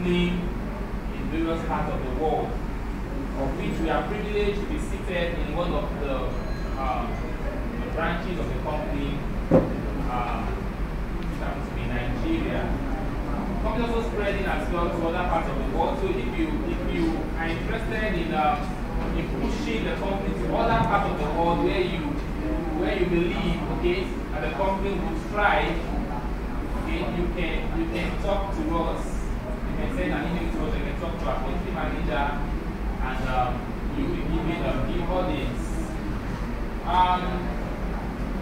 company in various parts of the world, of which we are privileged to be seated in one of the branches of the company, which happens to be Nigeria. The company is also spreading as well to other parts of the world. So if you are interested in pushing the company to other parts of the world where you believe, okay, that the company will thrive, okay, you can talk to us. You can send an email to us. You can talk to our country manager, and you will be given the audience.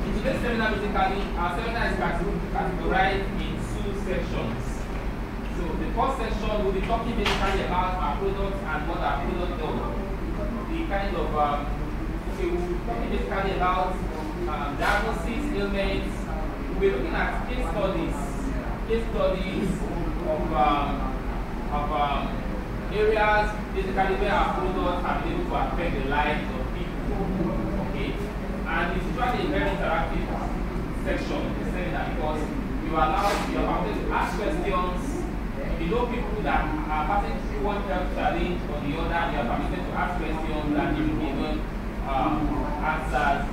In today's seminar, basically, our seminar is categorized in 2 sections. So the first section will be talking basically about our products and what our product does. The kind of okay, we'll be talking basically about diagnosis, ailments. We'll be looking at case studies of areas basically where our products have been able to affect the lives of people. Okay, and it's usually a very interactive section in the seminar because you are permitted to ask questions. If you know people that are passing through one health challenge or the other, you are permitted to ask questions and you will be given answers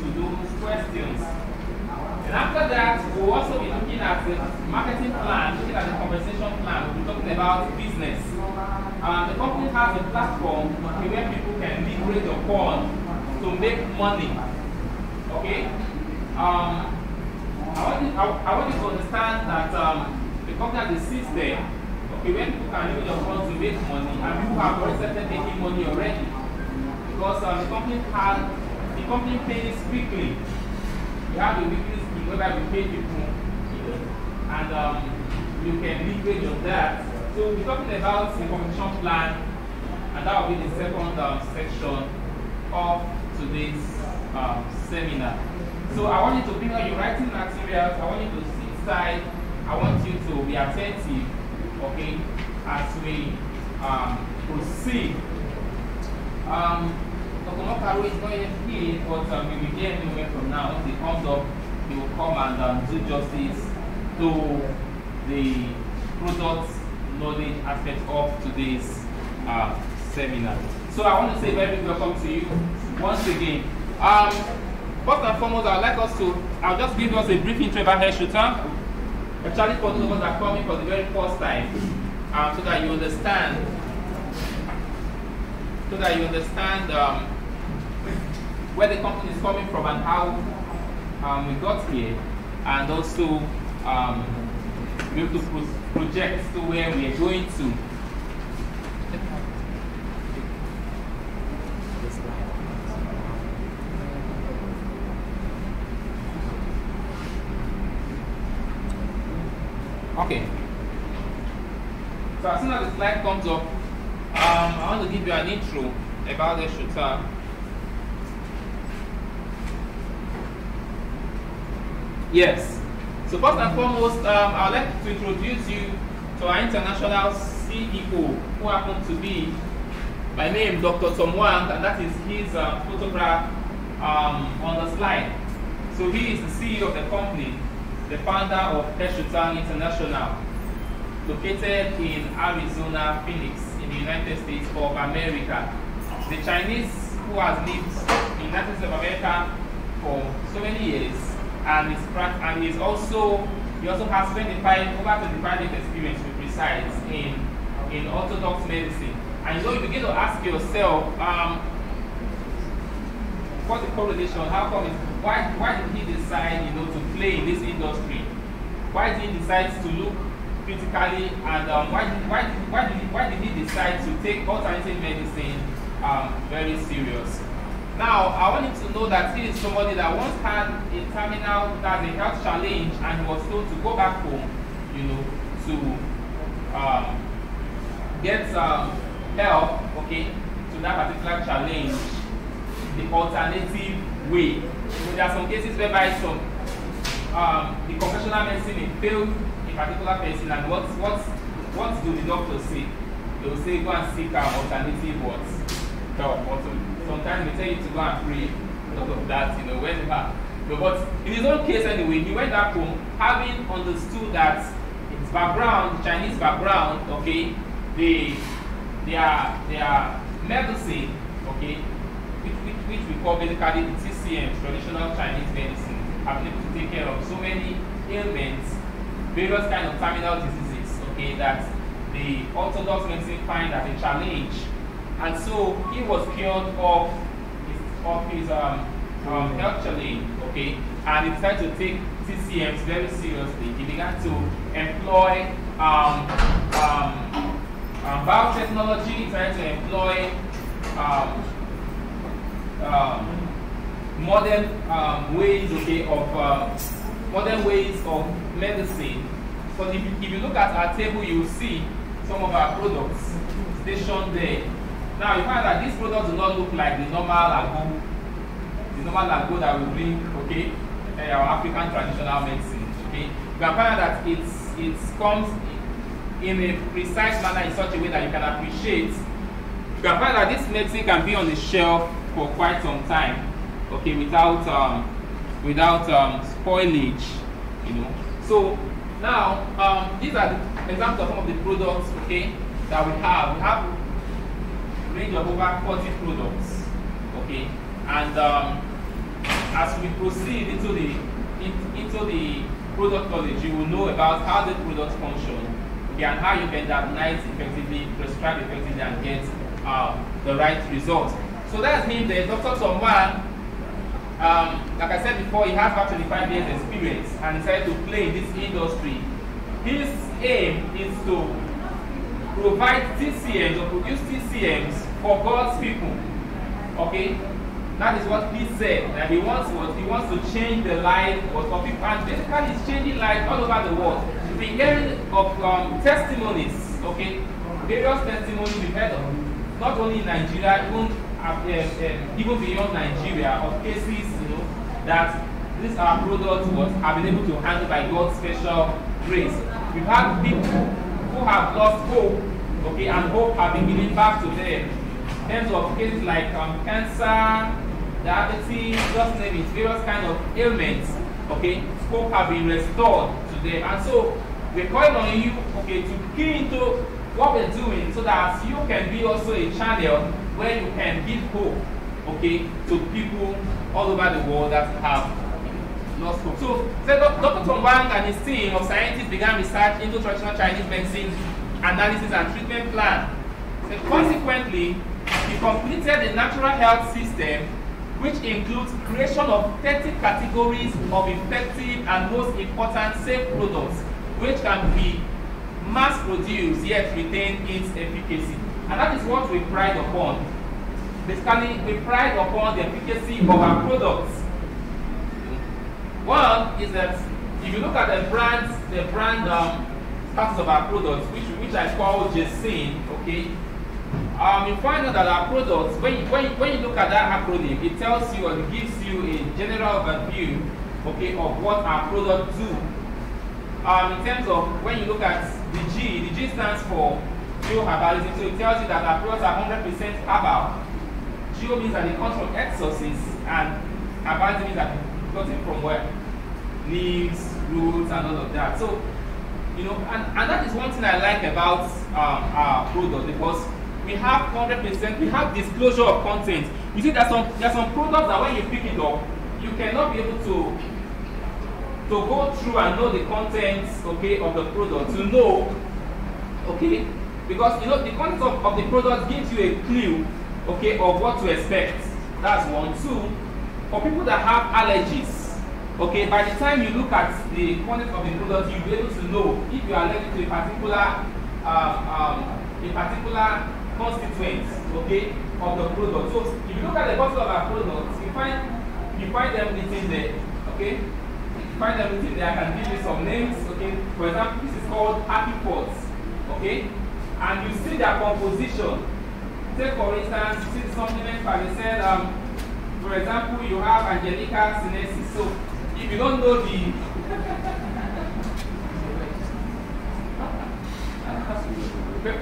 to those questions. And after that, we'll also be looking at the marketing plan, looking at the compensation plan. We'll be talking about business. The company has a platform where people can leverage upon to make money. Okay? I want you to understand that the company has a system, okay, where people can leverage upon to make money, and people have already started making money already. Because the company pays weekly. We have a weekly scheme whereby we pay people, and you can leverage on that. So we're talking about the compensation plan, and that will be the second section of today's seminar. So I want you to bring on your writing materials. I want you to sit side. I want you to be attentive, okay, as we proceed. Dr. Mokaro is not yet here, but we will hear him from now. Once he comes up, he will come and do justice to the product knowledge aspect of today's seminar. So I want to say very big welcome to you once again. First and foremost, I'll just give us a brief intro about HeshoutangNg. Actually, for those of us that are coming for the very first time, so that you understand. Where the company is coming from and how we got here, and also be able to project to where we are going to. Okay. So as soon as the slide comes up, I want to give you an intro about HeshoutangNg. Yes. So first and foremost, I'd like to introduce you to our international CEO, who happens to be, by name, Dr. Tom Wang, and that is his photograph on the slide. So he is the CEO of the company, the founder of HeshoutangNg International, located in Arizona, Phoenix, in the United States of America. The Chinese who has lived in the United States of America for so many years, and he also has over 25 years experience with precise in orthodox medicine. And so you begin to ask yourself, what's the correlation? How come? Why did he decide, to play in this industry? Why did he decide to look critically, and why did he decide to take alternative medicine very serious? Now, I want you to know that he is somebody that once had a terminal, that a health challenge, and he was told to go back home, to get help, okay, to that particular challenge, the alternative way. So there are some cases whereby the conventional medicine failed a particular person, and what do the doctors say? They will say go and seek alternative help. Sometimes they tell you to go and pray because of that, whenever. But in his own case anyway, he went back home having understood that background, the Chinese background, okay, their medicine, okay, which we call basically the TCM, traditional Chinese medicine, have been able to take care of so many ailments, various kind of terminal diseases, okay, that the orthodox medicine find as a challenge. And so he was cured of his health challenge, okay, and he decided to take TCMs very seriously. He began to employ biotechnology. He started to employ modern ways, okay, of modern ways of medicine. So if you look at our table, you will see some of our products stationed there. Now you find that these products do not look like the normal Lagoon, that we drink, okay, our African traditional medicine, okay. You can find that it comes in a precise manner in such a way that you can appreciate. You can find that this medicine can be on the shelf for quite some time, okay, without spoilage, you know. So now these are the examples of some of the products, okay, that we have. We have a range of over 40 products, okay, and as we proceed into the product knowledge, you will know about how the products function, okay, and how you can diagnose effectively, prescribe effectively, and get the right result. So that's him there. Dr. Tom Wang, like I said before, he has about 25 years experience and decided to play in this industry. His aim is to provide TCMs or produce TCMs for God's people. Okay? That is what he said. And he wants to change the life of people, and basically he's changing lives all over the world. We've been hearing of testimonies, okay? Various testimonies we've heard of, not only in Nigeria, even beyond Nigeria, of cases, you know, that these our products have been able to handle by God's special grace. We've had people who have lost hope, okay, and hope have been given back to them. In terms of cases like cancer, diabetes, just name it, various kind of ailments, okay, hope have been restored to them. And so we're calling on you, okay, to key into what we're doing so that you can be also a channel where you can give hope, okay, to people all over the world that have lost hope. So Dr. Tom Wang and his team of scientists began research into traditional Chinese medicine analysis and treatment plan. So consequently, he completed the natural health system, which includes creation of 30 categories of effective and most important safe products, which can be mass-produced yet retain its efficacy. And that is what we pride upon. Basically, we pride upon the efficacy of our products. One is that if you look at the brand status of our products, which I call Jasin, okay, you find out that our products, when you look at that acronym, it tells you or it gives you a general overview, okay, of what our products do. In terms of when you look at the G stands for geoherbalism, so it tells you that our products are 100% herbal. Geo means that it comes from exorcists, and herbalism means that it got it from where? Leaves, roots, and all of that. So, you know, and that is one thing I like about our product, because we have 100%, we have disclosure of content. You see, there's some products that when you pick it up, you cannot be able to go through and know the contents, okay, of the product, to know, okay, because you know the content of the product gives you a clue, okay, of what to expect. That's one. Two, for people that have allergies, okay, by the time you look at the content of the product, you'll be able to know if you are allergic to a particular constituent, okay, of the product. So if you look at the bottle of our products, you find them written there, okay. Find them written there. I can give you some names, okay. For example, this is called Happy Pots, okay, and you see their composition. Take for instance, you see the supplement part. They said, for example, you have Angelica sinensis. So if you don't know the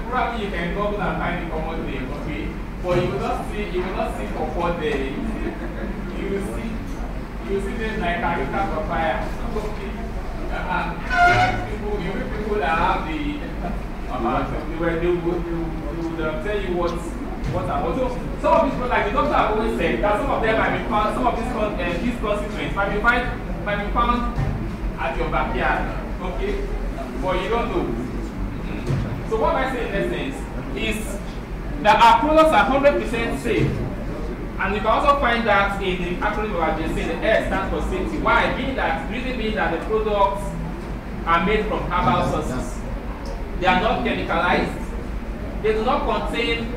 probably you can Google and find the common name, okay? But you will not see for there. You will see names like Arica papaya. Okay. people that have the they would tell you what and what. So some of these, like the doctor have always said, that some of them might be found, some of these constituents might be found at your backyard, okay? But you don't know. So what I say in essence is that our products are 100% safe. And you can also find that in the acronym of AGC, the S stands for safety. Why? Being that the products are made from herbal sources. They are not chemicalized. They do not contain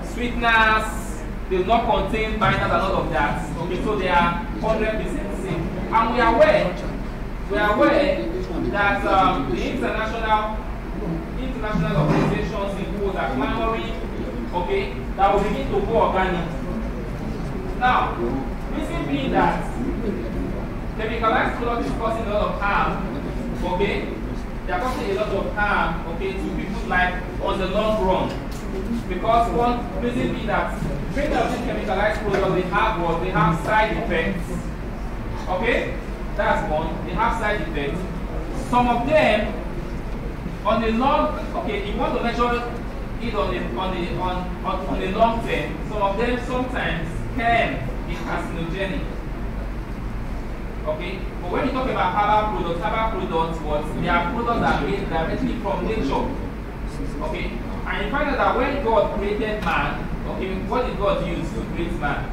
sweeteners. They do not contain binders and all of that. Okay, so they are 100% safe. And we are aware that the international organizations in food are clamoring, okay, that will begin to go organic. Now, reason being that chemicalized products is causing a lot of harm, okay? They are causing a lot of harm, okay, to people's life on the long run. Because one reason being that many of these chemicalized products they have side effects. Okay? That's one. They have side effects. Some of them on the long, okay, if you want to measure it on the long term, some of them sometimes can be carcinogenic. Okay? But when you talk about herbal products, they are products that are made directly from nature. Okay? And you find out that when God created man, okay, what did God use to create man?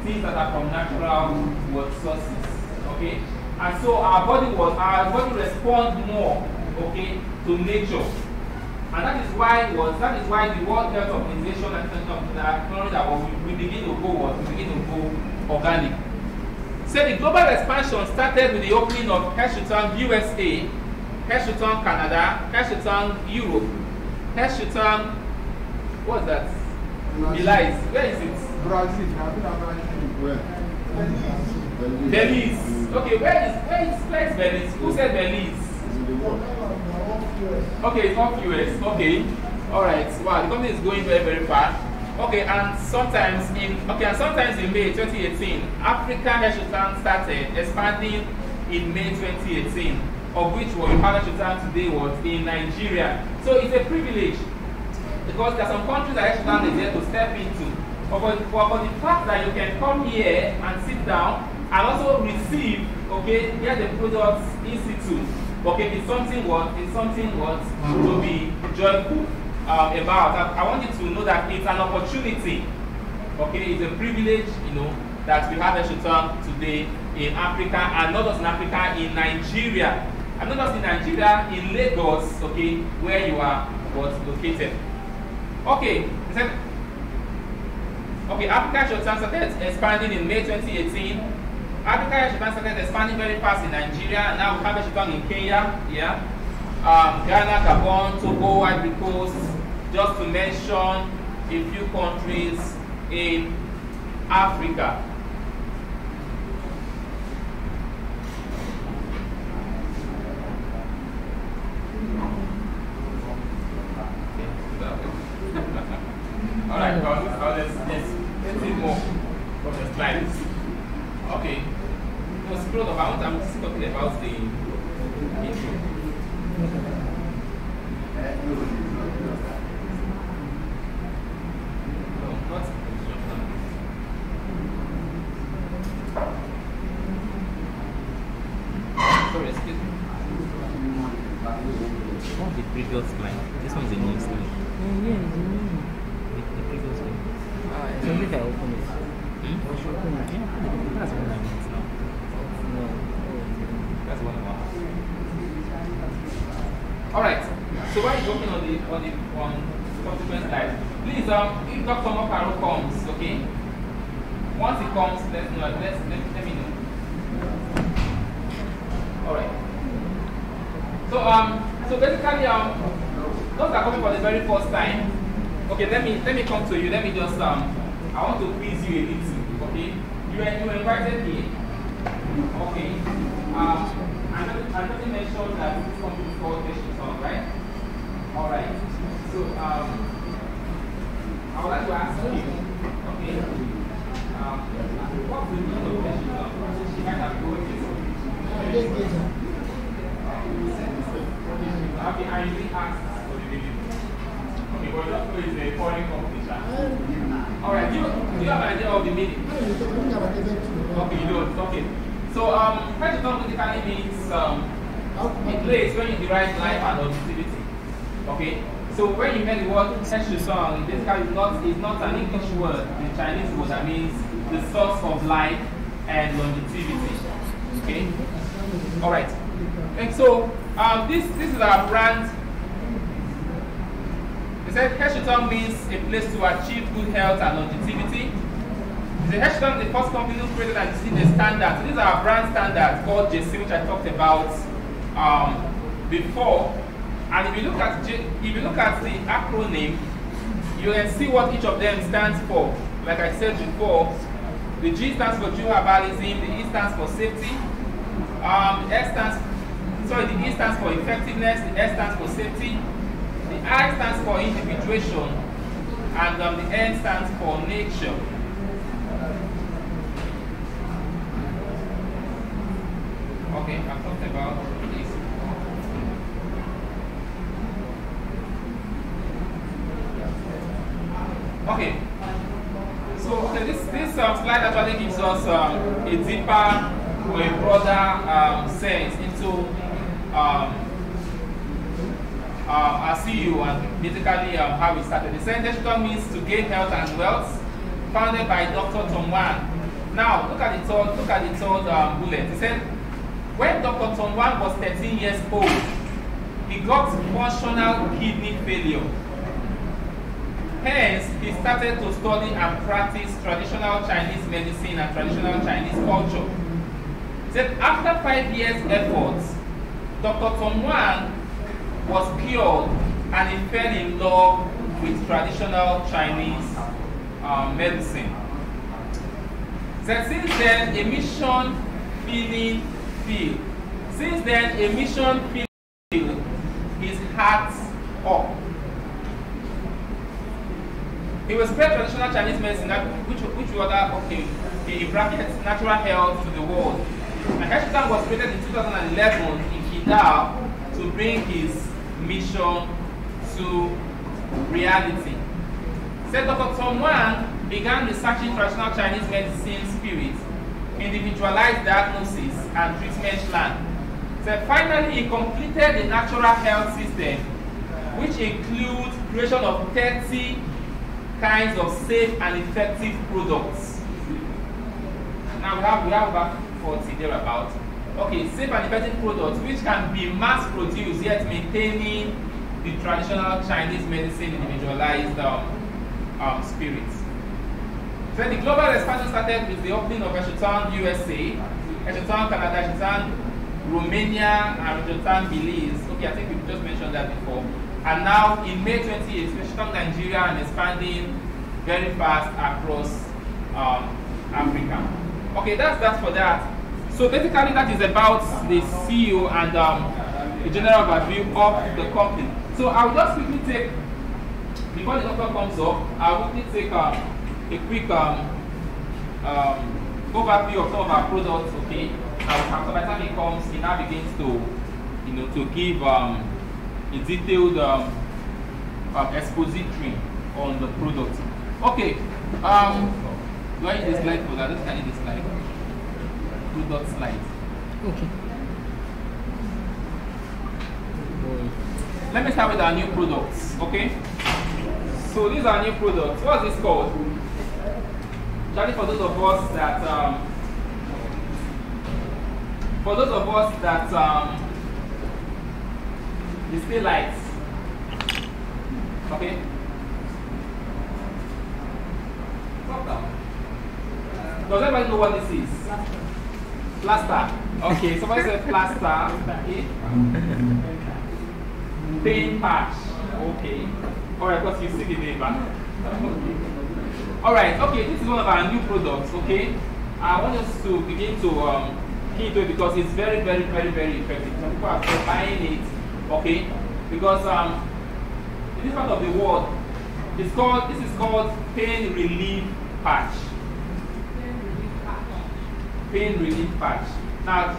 Things that are from natural sources. Okay? And so our body responds more, okay, to nature. And that is why the World Health Organization acknowledged that we begin to go organic. So the global expansion started with the opening of Heshoutang USA, Heshoutang Canada, Heshoutang Europe, Heshoutang, what's that? Belize. Where is it? Brazil. Belize. Okay, where is Belize? Who said Belize? Okay, it's not US. Okay. Alright. Wow, the company is going very, very fast. Okay, and sometimes in May 2018, Africa Heshoutang started expanding in May 2018, of which what you have Heshoutang today was in Nigeria. So it's a privilege because there are some countries that Heshoutang is there to step into. But the fact that you can come here and sit down and also receive, okay, get the products in situ, okay, it's something to be joyful about. I want you to know that it's an opportunity, okay, it's a privilege, that we have Heshoutang today in Africa, and not just in Africa, in Nigeria, and not just in Nigeria, in Lagos, okay, where you are located. Okay, Africa Heshoutang started expanding in May 2018. Africa Heshoutang started expanding very fast in Nigeria, and now we have Heshoutang in Kenya, yeah, Ghana, Gabon, Togo, Ivory Coast, just to mention a few countries in Africa. Alright, let's see more from the slides. Okay. No, scroll up. I'm just talking about the intro. No, not instruction. Sorry, excuse me. What's the previous slide? This one's a new slide. Yeah, it's a new. The previous one. So if I open it, I should open it. Yeah, that's what I want now. no. That's what I want. Alright. So while you're working on subsequent slides, please if Dr. Mokaro comes, okay? Once he comes, let me know. Alright. So basically those are coming for the very first time. Okay, let me come to you. Let me just I want to quiz you a little. Okay, you invited me. Okay, I just mentioned that this company is called Heshoutang, right? All right. So I would like to ask you. Okay, what's the meaning of Heshoutang? You might have to go with this. Okay, I usually ask for the name. Okay, but just know it's a foreign competition. Alright, do you have an idea of the meaning? Okay, you don't. Okay. So, Heshoutang basically means a place where you derive life and longevity. Okay? So, when you hear the word Heshoutang, basically it's not an English word, it's a Chinese word that means the source of life and longevity. Okay? Alright. And so, this is our brand. It said Heshoutang means a place to achieve good health and longevity. The Heshoutang is the first company who created and designed a standard. So this is our brand standard called JC, which I talked about before. And if you look at the acronym, you can see what each of them stands for. Like I said before, the G stands for geoherbalism, the E stands for safety, the E stands for effectiveness, the S stands for safety, the I stands for individuation, and the N stands for nature. Okay, I've talked about this. Okay, so this slide actually gives us a deeper or a broader sense into our CEO and basically how we started. The sentence means to gain health and wealth, founded by Dr. Tom Wan. Now look at the third bullet. He said, when Dr. Tom Wan was 13 years old, he got functional kidney failure. Hence, he started to study and practice traditional Chinese medicine and traditional Chinese culture. He said, after 5 years' efforts, Dr. Tom Wan was cured and he fell in love with traditional Chinese medicine. He said, since then, a mission feeling filled. Since then, a mission filled his heart up. He will spread traditional Chinese medicine, which other, okay, in brackets, natural health to the world. And Heshoutang was created in 2011 in Ikeja to bring his mission to reality. Said Dr. Tom Wan began researching traditional Chinese medicine spirit, individualized diagnosis, and treatment plan. So finally, he completed the natural health system, which includes creation of 30 kinds of safe and effective products. Now we have about 40 thereabouts. Okay, safe and effective products which can be mass produced yet maintaining the traditional Chinese medicine individualized spirits. So the global expansion started with the opening of Heshoutang USA, Heshoutang Canada, Heshoutang Romania, and Heshoutang Belize. Okay, I think we just mentioned that before. And now in May 28, Heshoutang Nigeria and expanding very fast across Africa. Okay, that's for that. So basically that is about the CEO and the general overview of the company. So I'll just quickly take, before the doctor comes up, I'll quickly take a quick overview of some of our products, okay? So by the time he comes, he now begins to give a detailed expository on the product. Okay, do I need a slide for that? I need a slide. Product slide. Okay. Let me start with our new products, okay? So these are new products. What is this called? Actually, for those of us that display lights, okay? Does everybody know what this is? Plaster. Okay, somebody said plaster. Okay. Paint patch. Okay. Alright, because you see the neighbor. Okay. Alright, okay, this is one of our new products, okay? I want us to begin to key into it because it's very, very, very, very effective. Some people are still buying it, okay? Because in this part of the world, this is called pain relief patch. Pain relief patch. Now,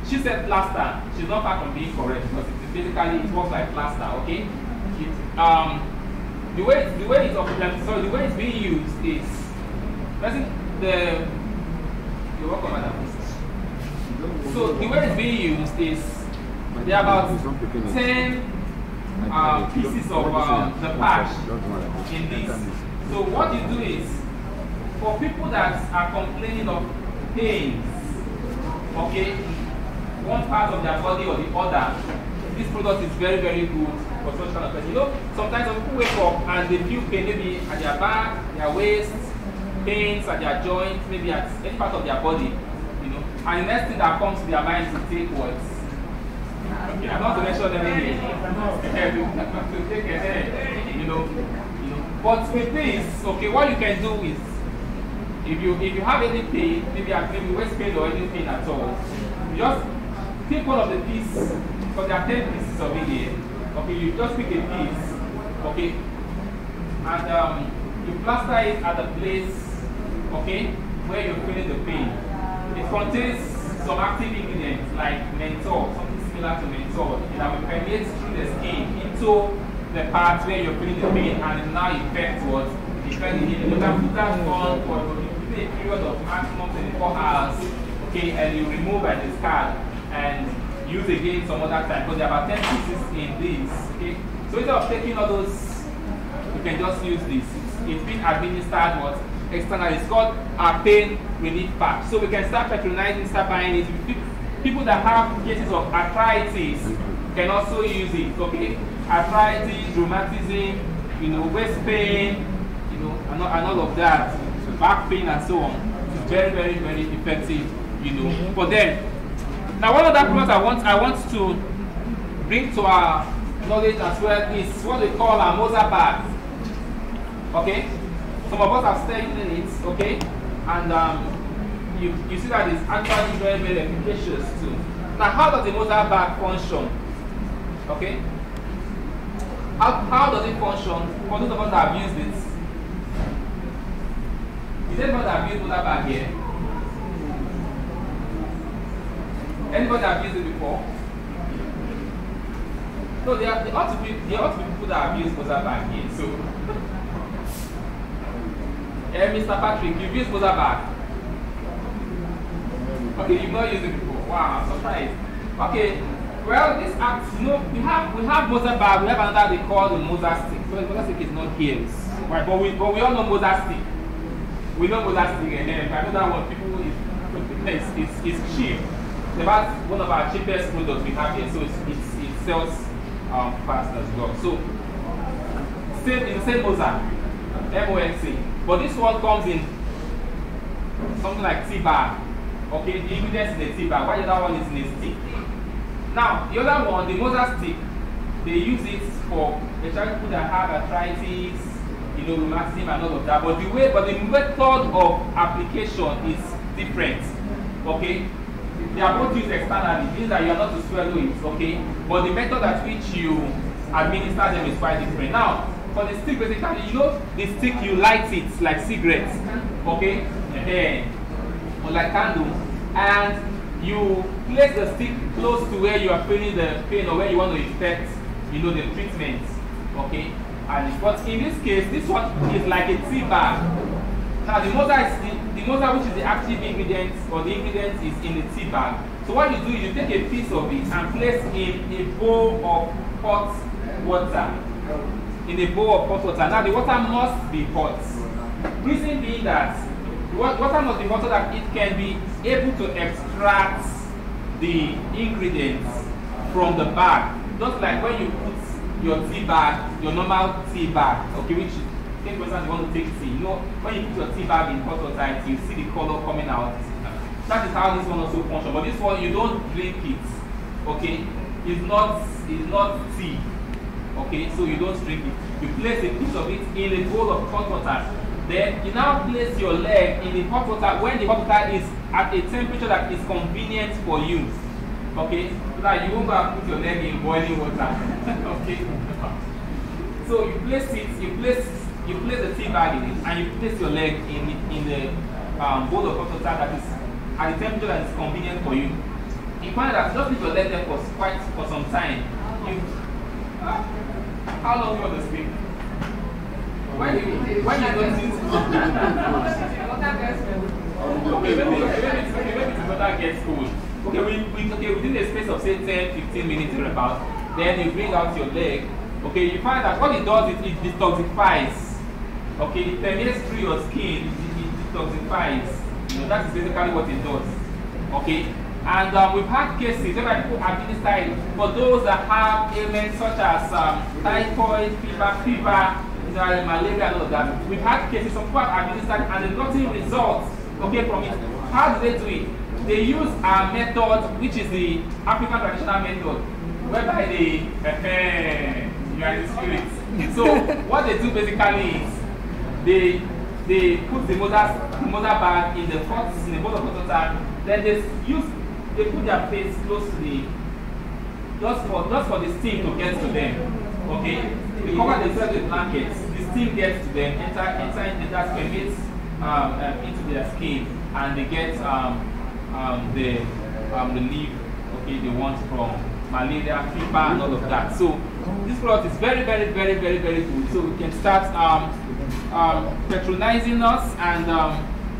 she said plaster. She's not far from being correct because basically it works like plaster. Okay. The way it's being used is, you're welcome, madam. So the way it's being used is there are about 10 pieces of the patch in this. So what you do is, for people that are complaining of pains, okay, one part of their body or the other, this product is very, very good for such kind of person. You know, sometimes when people wake up and they feel pain, maybe at their back, their waist, pains at their joints, maybe at any part of their body, you know, and the next thing that comes to their mind is to take what? Okay, I'm not to mention them again. To take a head, you know. But with this, okay, what you can do is, if you have any pain, maybe waist pain or any pain at all, you just pick one of the pieces, because there are 10 pieces of it here. Okay, you just pick a piece, okay, and you plaster it at the place, okay, where you're feeling the pain. It contains some active ingredients like menthol, something similar to menthol, that will permeate through the skin into the parts where you're feeling the pain, and it now affects what? Affect the healing. You can put that on for a period of maximum 24 hours, okay, and you remove and discard and use again some other time, because there are about 10 pieces in this, okay. So instead of taking all those, you can just use this. It's been administered what? Externally. It's called a pain relief patch. So we can start patronizing, start buying it. People that have cases of arthritis can also use it, okay? Arthritis, rheumatism, you know, waist pain, you know, and all of that, back pain and so on. It's very, very, very effective, you know, for them. Now, one of the products I want to bring to our knowledge as well is what we call a Moser bag. Okay, some of us have studied in it. Okay, and you see that it's actually very, very efficacious too. Now, how does the Moser bag function? Okay, how does it function? For those of us that have used it, is anybody that have used Moser bag here? Anybody have used it before? No, there ought to be people that have used Moser bag here. So, Mr. Patrick, you've used Moser bag. Okay, you've not used it before. Wow, I'm surprised. Okay, well, this act, you know, we have Moser bag. We have another they call the Moser stick. So the Moser stick is not here, right? But we all know Moser stick. We know Moser stick, and then another one people is cheap. It's about one of our cheapest products we have here, so it sells fast as well. So it's the same Moser, MONC, but this one comes in something like tea bag. Okay, the ingredients in a tea bag, while the other one is in a stick. Now the other one, the Moser stick, they use it for people that have arthritis, you know, rheumatism and all of that. But the method of application is different. Okay. They are both used externally, means that you are not to swallow it, okay? But the method at which you administer them is quite different. Now, for the stick, basically, you know, the stick, you light it like cigarettes, okay? Or like candles, and you place the stick close to where you are feeling the pain or where you want to effect, you know, the treatment, okay? But in this case, this one is like a tea bag. Now, the Moser, which is the active ingredient, or the ingredient is in the tea bag. So what you do is you take a piece of it and place in a bowl of hot water. In a bowl of hot water. Now the water must be hot. Reason being that water must be hot so that it can be able to extract the ingredients from the bag. Just like when you put your tea bag, your normal tea bag, okay, which for instance, you want to take tea. You know, when you put your tea bag in hot water, you see the color coming out. That is how this one also functions. But this one, you don't drink it. Okay, it's not tea. Okay, so you don't drink it. You place a piece of it in a bowl of hot water. Then you now place your leg in the hot water when the hot water is at a temperature that is convenient for you. Okay, so that you won't go and put your leg in boiling water. Okay, so you place it. You place the tea bag in it, and you place your leg in the bowl of hot water that is at the temperature that is convenient for you. you find that just if you let them for some time, you how long do you want to sleep? When you don't see okay, maybe the water gets cold. Okay, within a space of say 10-15 minutes or about, then you bring out your leg. Okay, you find that what it does is it detoxifies. Okay, it permeates through your skin, it detoxifies. You know, that is basically what it does. Okay, and we've had cases where people administer it for those that have ailments such as typhoid, fever, malaria, and all of that. We've had cases some people have administered and they've gotten results, okay, from it. How do they do it? They use a method which is the African traditional method, whereby they you are in the spirit. So what they do basically is they put the mother bag in the bowl of hot water, then they put their face close to the just for the steam to get to them. Okay? They cover themselves with blankets, the steam gets to them, enter into that permeates into their skin, and they get the relief, okay, they want from malaria, fever, and all of that. So this product is very, very, very, very, very good. So we can start patronizing us and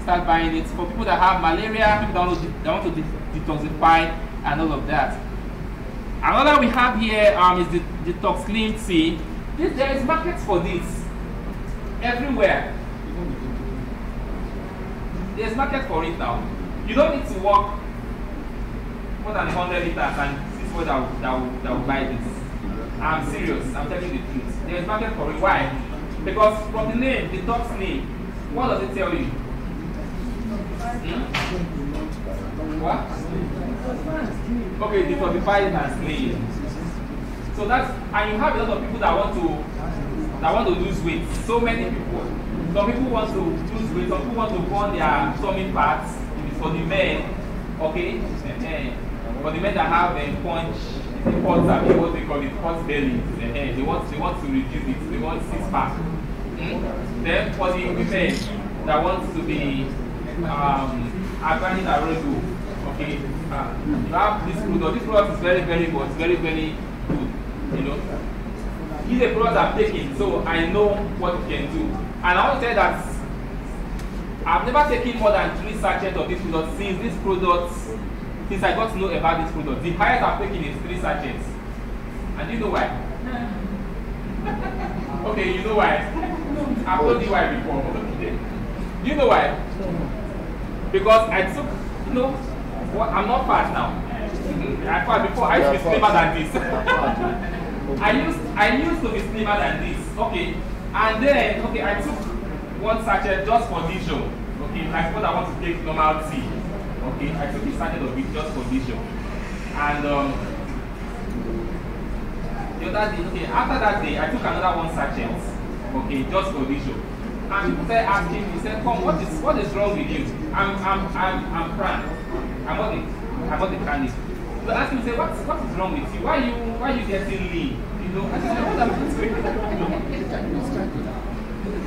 start buying it for people that have malaria, people that want to detoxify, and all of that. Another we have here is the Detox Clean Tea. There is markets for this everywhere. There's market for it now. You don't need to walk more than 100 liters and see people that will buy this. I'm serious. I'm telling you the truth. There's market for it. Why? Because from the name, the Detox name, what does it tell you? What? Okay, detoxify and clean. So that's, and you have a lot of people that want to lose weight. So many people. Some people want to lose weight. Some people want to burn their tummy parts. For the men, okay, for the men that have a punch, what they call it, pot belly, they want to reduce it. They want 6-pack. Then for the women that want to be Agani Narodu, okay, you have this product. This product is very, very good. It's very, very good. You know, it's a product I'm taking, so I know what it can do. And I want to tell you that I've never taken more than 3 sachets of this product since I got to know about this product. The highest I've taken is 3 sachets. And you know why? Okay, you know why? I've told you why before. Okay. You know why? Because I took, you know, what, I'm not fat now. Before I used to be slimmer than this. I used to be slimmer than this. Okay. And then, okay, I took 1 sachet just for vision. Okay, like what I want to take normal tea. Okay, I took a sachet of it just for vision. And the other day, okay, after that day, I took another 1 sachet. Okay, just for vision. And people started asking me, said, "Come, what is wrong with you?" I'm Fran. I'm not the candidate. So ask me, say, what is wrong with you? Why you getting lean? You know, I said, what am I doing?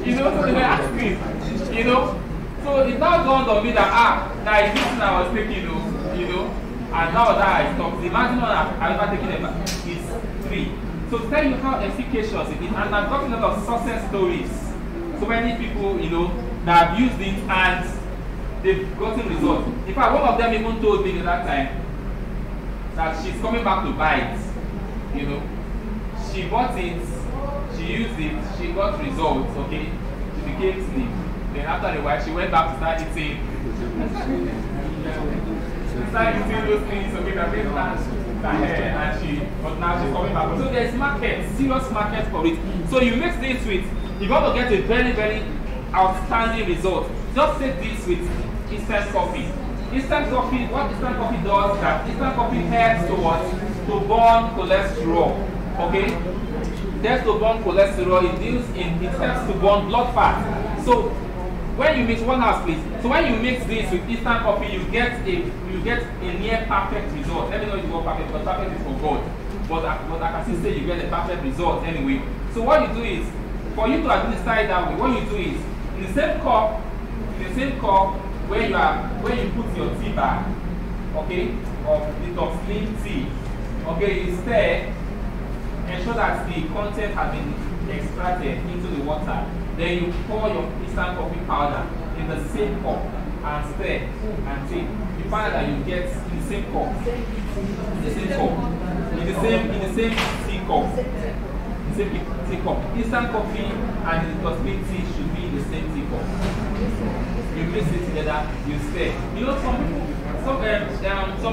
You know, so they were asking, you know. So it now dawned on me that now it's this thing I was taking, you know, and now that I stopped, the maximum I've ever taken is 3. So to tell you how efficacious it is, and I've gotten a lot of success stories. So many people, you know, that have used it and they've gotten results. In fact, one of them even told me at that time that she's coming back to buy it. You know, she bought it, she used it, she got results, okay? She became slim. Then after a while, she went back to start eating. She started eating those things, okay, that made her hair, but now she's coming back. So there's market, serious market for it. So you mix this with, you're going to get a very, very outstanding result. Just take this with instant coffee. Instant coffee, what instant coffee does is that instant coffee helps to what? To burn cholesterol. Okay? It helps to burn cholesterol, it helps to burn blood fat. So when you mix, one house please. So when you mix this with instant coffee, you get a near perfect result. Let me know if you want perfect, because perfect is for God. But I can still say you get a perfect result anyway. So what you do is, for you to administer it that way, what you do is, in the same cup where you put your tea bag, okay, of detoxing tea. Okay, you stir, ensure that the content has been extracted into the water. Then you pour your instant coffee powder in the same cup and stir and take. You find that you get in the same cup, in the same cup, in the same teacup. Instant coffee and the detoxing tea should be in the same teacup. You mix it together, you stir. You know, some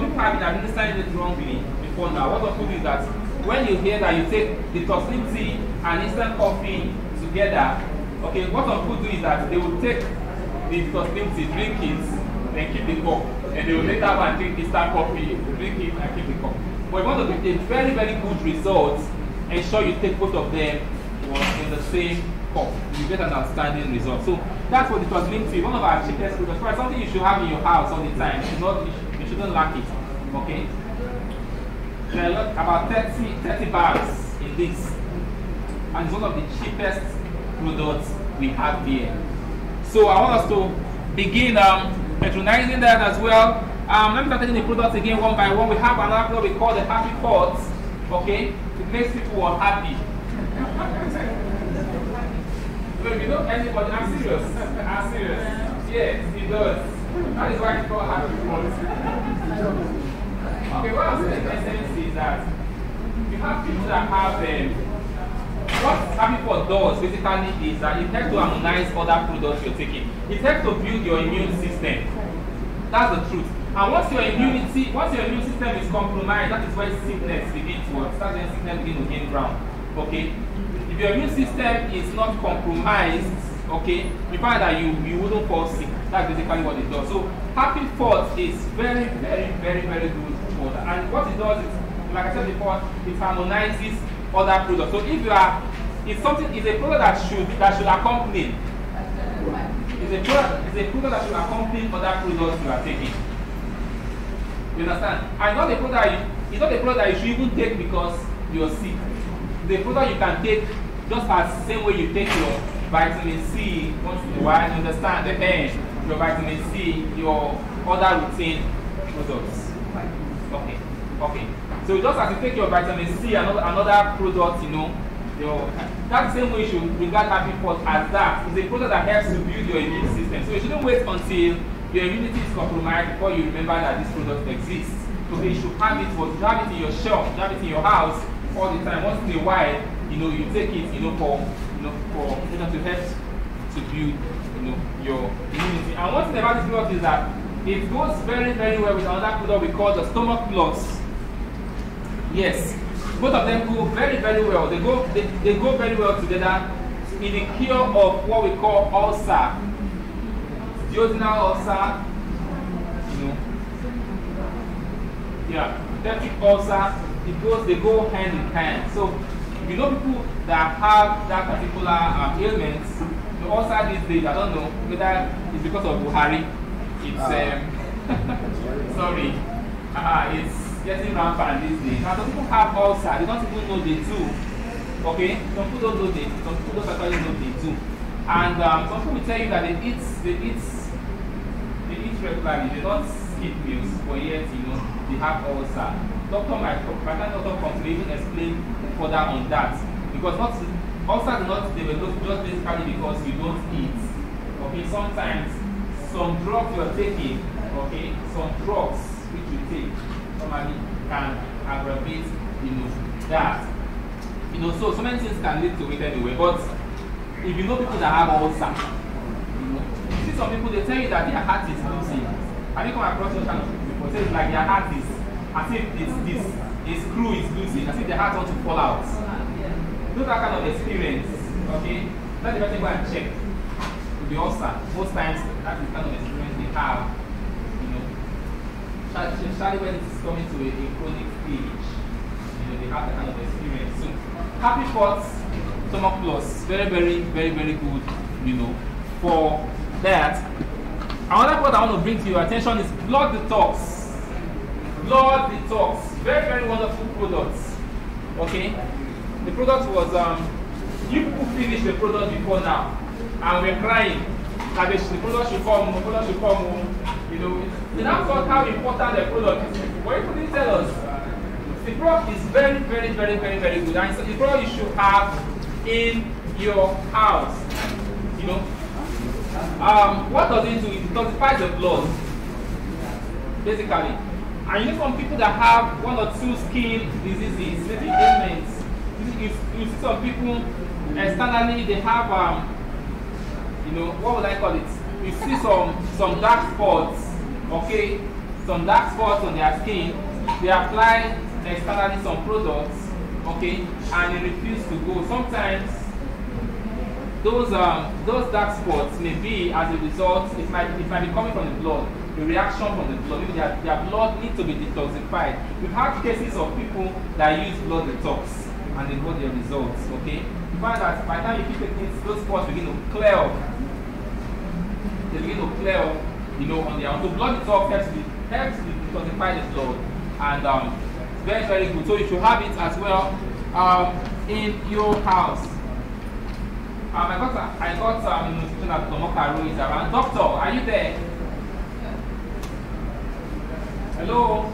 people have been understanding it wrongly before now. What of is that when you hear that you take detoxing tea and instant coffee together, okay, what some people do is that they will take the detoxing tea, drink it, then keep the cup, and they will later go and drink instant coffee, drink it and keep the cup. But if you want to get a very, very good result, ensure you take both of them in the same cup. You get an outstanding result. So that's what detoxing tea, one of our cheapest products. For something you should have in your house all the time. You shouldn't lack it. Okay? There are about 30 bags in this. And it's one of the cheapest products we have here. So I want us to begin patronizing that as well. Let me start taking the products again one by one. We have another product we call the Happy Pots. Okay? It makes people unhappy. Look, you know anybody, I'm serious. I'm serious. Yes, it does. That is why it's called Happy Pots. Okay, what I'm saying in essence is that you have people that have what Happy Pot does basically is that it helps to harmonize other products you're taking. It helps to build your immune system. That's the truth. And once your immune system is compromised, that is when sickness begins to work. That's when sickness begins to gain ground. Okay? If your immune system is not compromised, okay, you find that you wouldn't fall sick. That's basically what it does. So Happy Pot is very, very, very, very good for that. And what it does is, like I said before, it harmonizes other products. So if you are, it's a product that should accompany. It's a product that should accompany other products you are taking. You understand? And it's not a product that you should even take because you're sick. The product you can take just as the same way you take your vitamin C once in a while. You understand? Your vitamin C, your other routine products. Okay. So just as you take your vitamin C and another product, you know, that same way you should regard Happy Pot as that. It's a product that helps to build your immune system. So you shouldn't wait until your immunity is compromised before you remember that this product exists. Okay, you should have it in your shelf, you have it in your house all the time. Once in a while, you know, you take it, to help to build, your immunity. And one thing about this product is that it goes very, very well with another product we call the Stomach Plus. Yes, both of them go very, very well. They go very well together in the cure of what we call ulcer. Duodenal ulcer, peptic ulcer, they go hand in hand. So, if you know people that have that particular ailment, the ulcer these days, I don't know whether it's because of Buhari, it's, it's getting rampant these days. Now, some people have ulcer, they don't even know they do. Okay? Some people don't know they do, some people don't actually know they do. And some people will tell you that they eat regularly, they don't skip meals for years, they have ulcer. My doctor comes to even explain further on that. Because ulcer do not develop just basically because you don't eat. Okay, sometimes some drugs you're taking, some drugs which you take normally can aggravate, that. So many things can lead to it anyway. But if you know people that have ulcer, you see some people, they tell you that their heart is losing. Have you come across those kind of people before? Say like their heart is, as if a screw is losing, as if their heart wants to fall out. Do that kind of experience, okay? Let the person go and check with the ulcer. Most times, that is the kind of experience they have, especially when it is coming to a chronic stage. They have that kind of experience. So, Happy Pots, Stomach Plus, very, very, very, very good, for that. Another product I want to bring to your attention is Blood Detox. Blood Detox, very, very wonderful products. Okay, the product was you people finished the product before now, and we're crying. The product should come, the product should come. They now thought how important the product is. What you didn't tell us? The product is very, very, very, very, very good. And so the product you should have in your house. You know, what does it do? It detoxifies the blood, basically. And you know, some people that have 1 or 2 skin diseases, maybe ailments. You see some people externally they have you know, what would I call it? You see some dark spots, okay, some dark spots on their skin. They apply externally some products, okay, and they refuse to go. Sometimes those dark spots may be as a result. It might be coming from the blood, a reaction from the blood. Maybe their blood needs to be detoxified. We've had cases of people that use blood detox and they got their results, okay? You find that by the time you keep taking it, those spots begin to clear up. They begin to clear up, you know, on their own. So blood detox helps to detoxify the blood, and very, very good. So you should have it as well in your house. I got notification that Tomokaro is around. Doctor, are you there? Hello?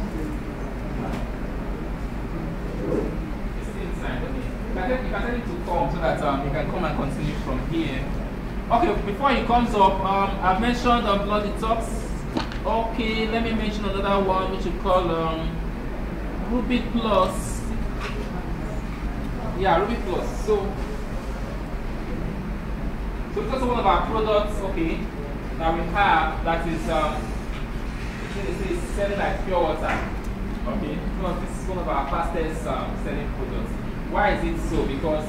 You can tell him to come so that he can come and continue from here. Okay, before he comes up, I've mentioned blood detox. Okay, let me mention another one which we call Ruby Plus. Yeah, Ruby Plus. So it's also one of our products, okay, that we have that is selling like pure water. Okay, so this is one of our fastest selling products. Why is it so? Because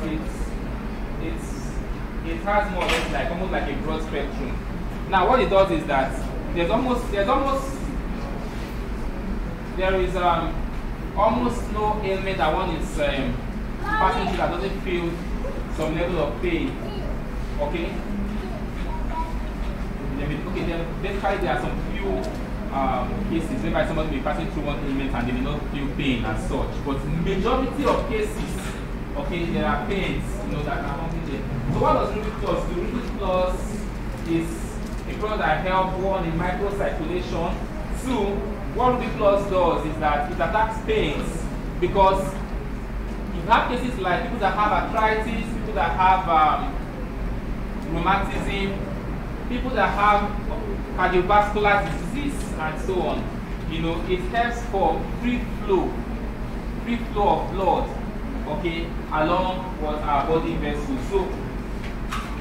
it has more or less like almost like a broad spectrum. Now what it does is that there is almost no ailment that one is passing through that doesn't feel some level of pain. Okay? Then basically there are some few cases whereby somebody may be passing through one ailment and they may not feel pain as such. But the majority of cases, okay, there are pains, you know, that are happening there. So what does Ruby Plus do? Ruby Plus is a product that helps one in microcirculation. 2, what Ruby Plus does is that it attacks pains, because you have cases like people that have arthritis, people that have rheumatism, people that have cardiovascular disease and so on. You know, it helps for free flow of blood, okay, along what our body vessels. So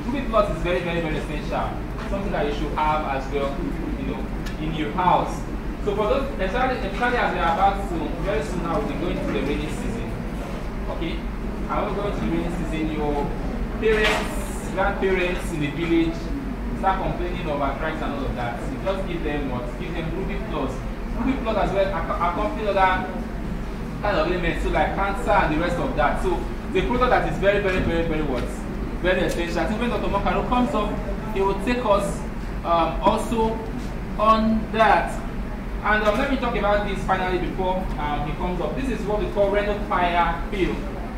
Ruby Plus is very, very, very essential. Something that you should have as well, you know, in your house. So for those, especially as we are about to, very soon now we'll be going to the rainy season. Okay? And when we go into the rainy season, your parents, grandparents in the village start complaining of arthritis and all of that. You just give them what? Give them Ruby Plus. Ruby Plus as well accompany other kind of elements, so like cancer and the rest of that. So the product that is very, very, very, very what? Very essential. I think when Dr. Mokaro comes up, he will take us also on that. And let me talk about this finally before he comes up. This is what we call renal fire pill.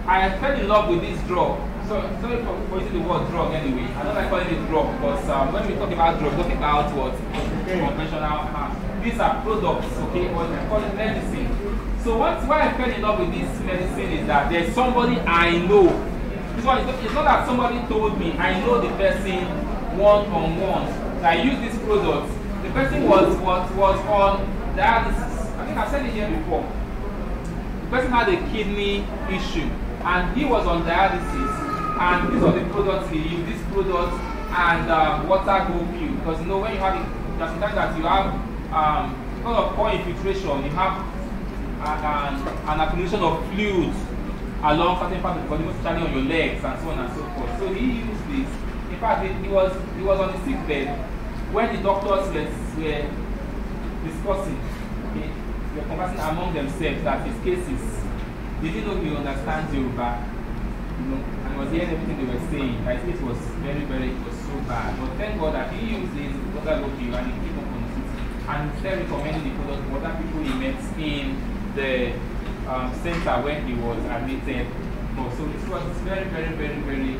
I fell in love with this drug. So sorry for using the word drug anyway. I don't like calling it drug because when we talk about drug, we talk about what? Conventional. These are products, okay, or we call it medicine. So why I fell in love with this medicine is that there's somebody I know. This one, it's not that somebody told me. I know the person one-on-one. I use this product. The person was on dialysis. I think I've said it here before. The person had a kidney issue and he was on dialysis. And these are the products he used. This product and water go pill. Because you know when you have it, there's sometimes that you have because of poor infiltration, you have an accumulation of fluids along certain parts of the body, especially on your legs and so on and so forth. So he used this. In fact, he was on the sick bed when the doctors were discussing, okay, they were conversing among themselves that his cases, they didn't know he understands Yoruba, you know, and he was hearing everything they were saying. That his case was very, very, it was so bad. But thank God that he used this water go pill and he kept on on it. And instead recommending the product to other people he met in the center when he was admitted. So this was very, very, very, very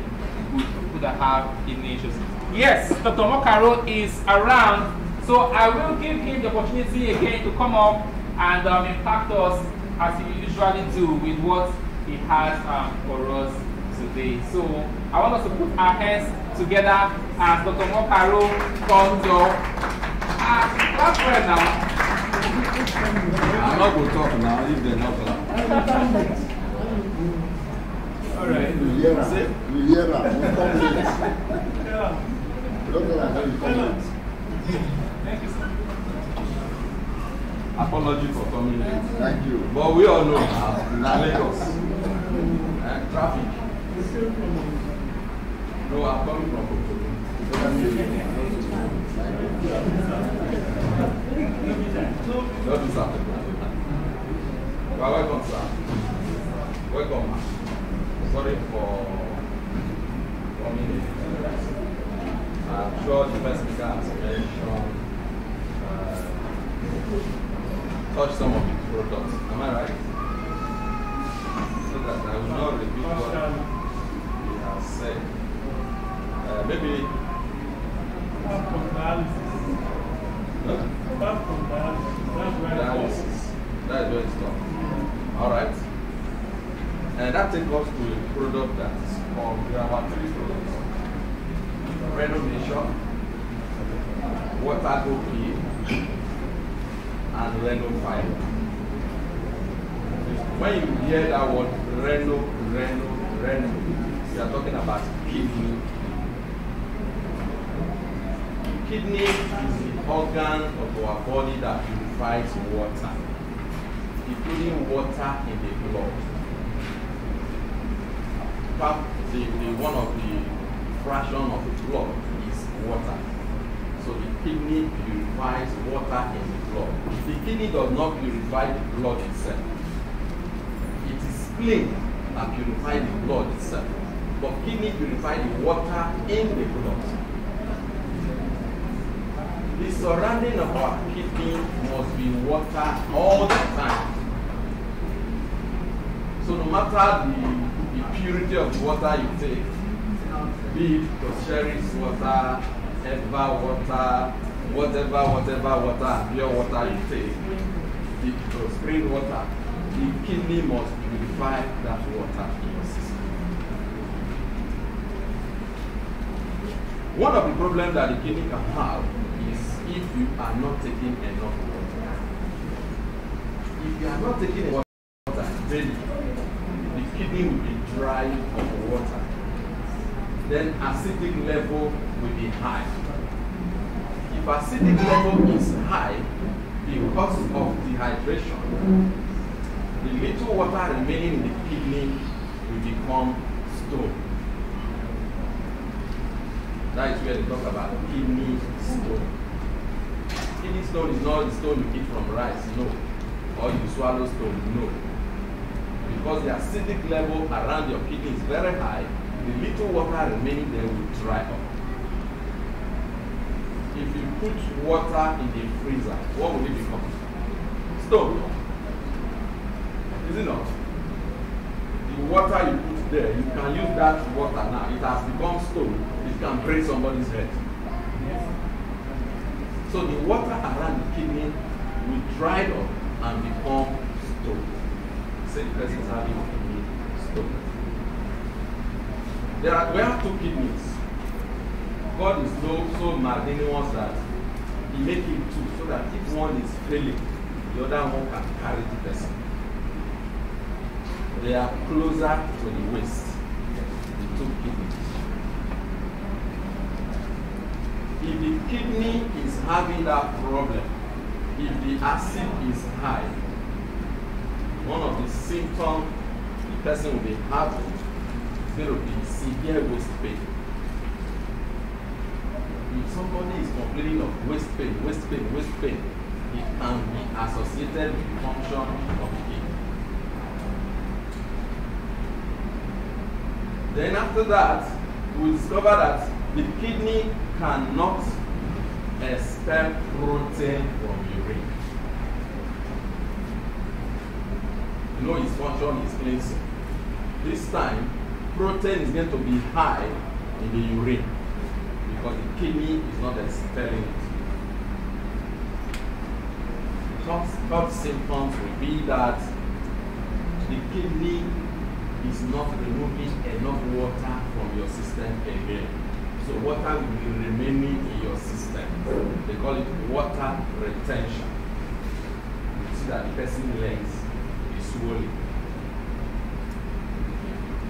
good for people that have kidney issues. Yes, Dr. Mokaro is around, so I will give him the opportunity again to come up and impact us as he usually do with what he has for us today. So I want us to put our hands together as Dr. Mokaro comes up. Clap for it now. I'm not going to talk now if they're not clap. All right. You hear that? You hear that? Thank you, sir. Apology for coming late. Thank you. But we all know now, Lagos. Traffic. No, I'm coming from Kokomo. Not this afternoon. You are welcome, sir. Welcome, ma'am. Sorry for coming in. I'm sure the first speaker has mentioned touch some of the products. Am I right? So that I will not repeat what he has said. Maybe dialysis. That is where it stops. Alright. And that takes us to a product that is called, we have about 3 products. Renovation, water go clean, and Reno fiber. When you hear that word Reno, you are talking about kidney. Kidney is the organ of our body that purifies water, including water in the blood. In fact, one of the fraction of the blood is water. So the kidney purifies water in the blood. The kidney does not purify the blood itself. It is spleen that purifies the blood itself. But kidney purifies the water in the blood. The surrounding of our kidney must be water all the time. So no matter the purity of the water you take, be it tertiary water, Eva water, whatever water, pure water you take, the spring water, the kidney must purify that water in your system. One of the problems that the kidney can have is if you are not taking enough water. If you are not taking water daily, the kidney will be dry of water. Then acidic level will be high. If acidic level is high because of dehydration, the little water remaining in the kidney will become stone. That is where they talk about kidney stone. Kidney stone is not the stone you eat from rice, no. Or you swallow stone, no. Because the acidic level around your kidney is very high, the little water remaining there will dry up. If you put water in the freezer, what will it become? Stone. Is it not? The water you put there, you can use that water now. It has become stone. It can break somebody's head. So the water around the kidney will dry up and become stone. Say the person is having kidney stone. We have 2 kidneys. God is so magnanimous that He makes it 2 so that if one is failing, the other one can carry the person. They are closer to the waist, the 2 kidneys. If the kidney is having that problem, if the acid is high, one of the symptoms the person will be having is going to be severe waist pain. If somebody is complaining of waist pain, it can be associated with the function of the kidney. Then after that, we discover that the kidney cannot expel protein from urine. You know its function is cleansing. This time, protein is going to be high in the urine because the kidney is not expelling it. third symptoms will be that the kidney is not removing enough water from your system again. So water will be remaining in your system. They call it water retention. You see that the person's legs is swollen.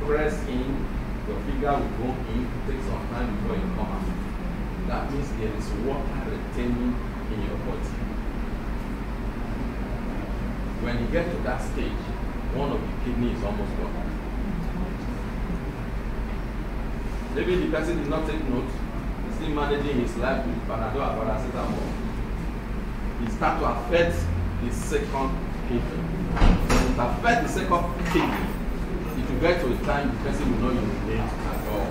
Press in, your finger will go in, take some time before you come out. That means there is water retaining in your body. When you get to that stage, one of the kidney is almost gone. Maybe the person did not take note, he's still managing his life with Panadol or paracetamol. It starts to affect the second kidney. When it affects the second kidney, it will get to a time the person will not urinate at all.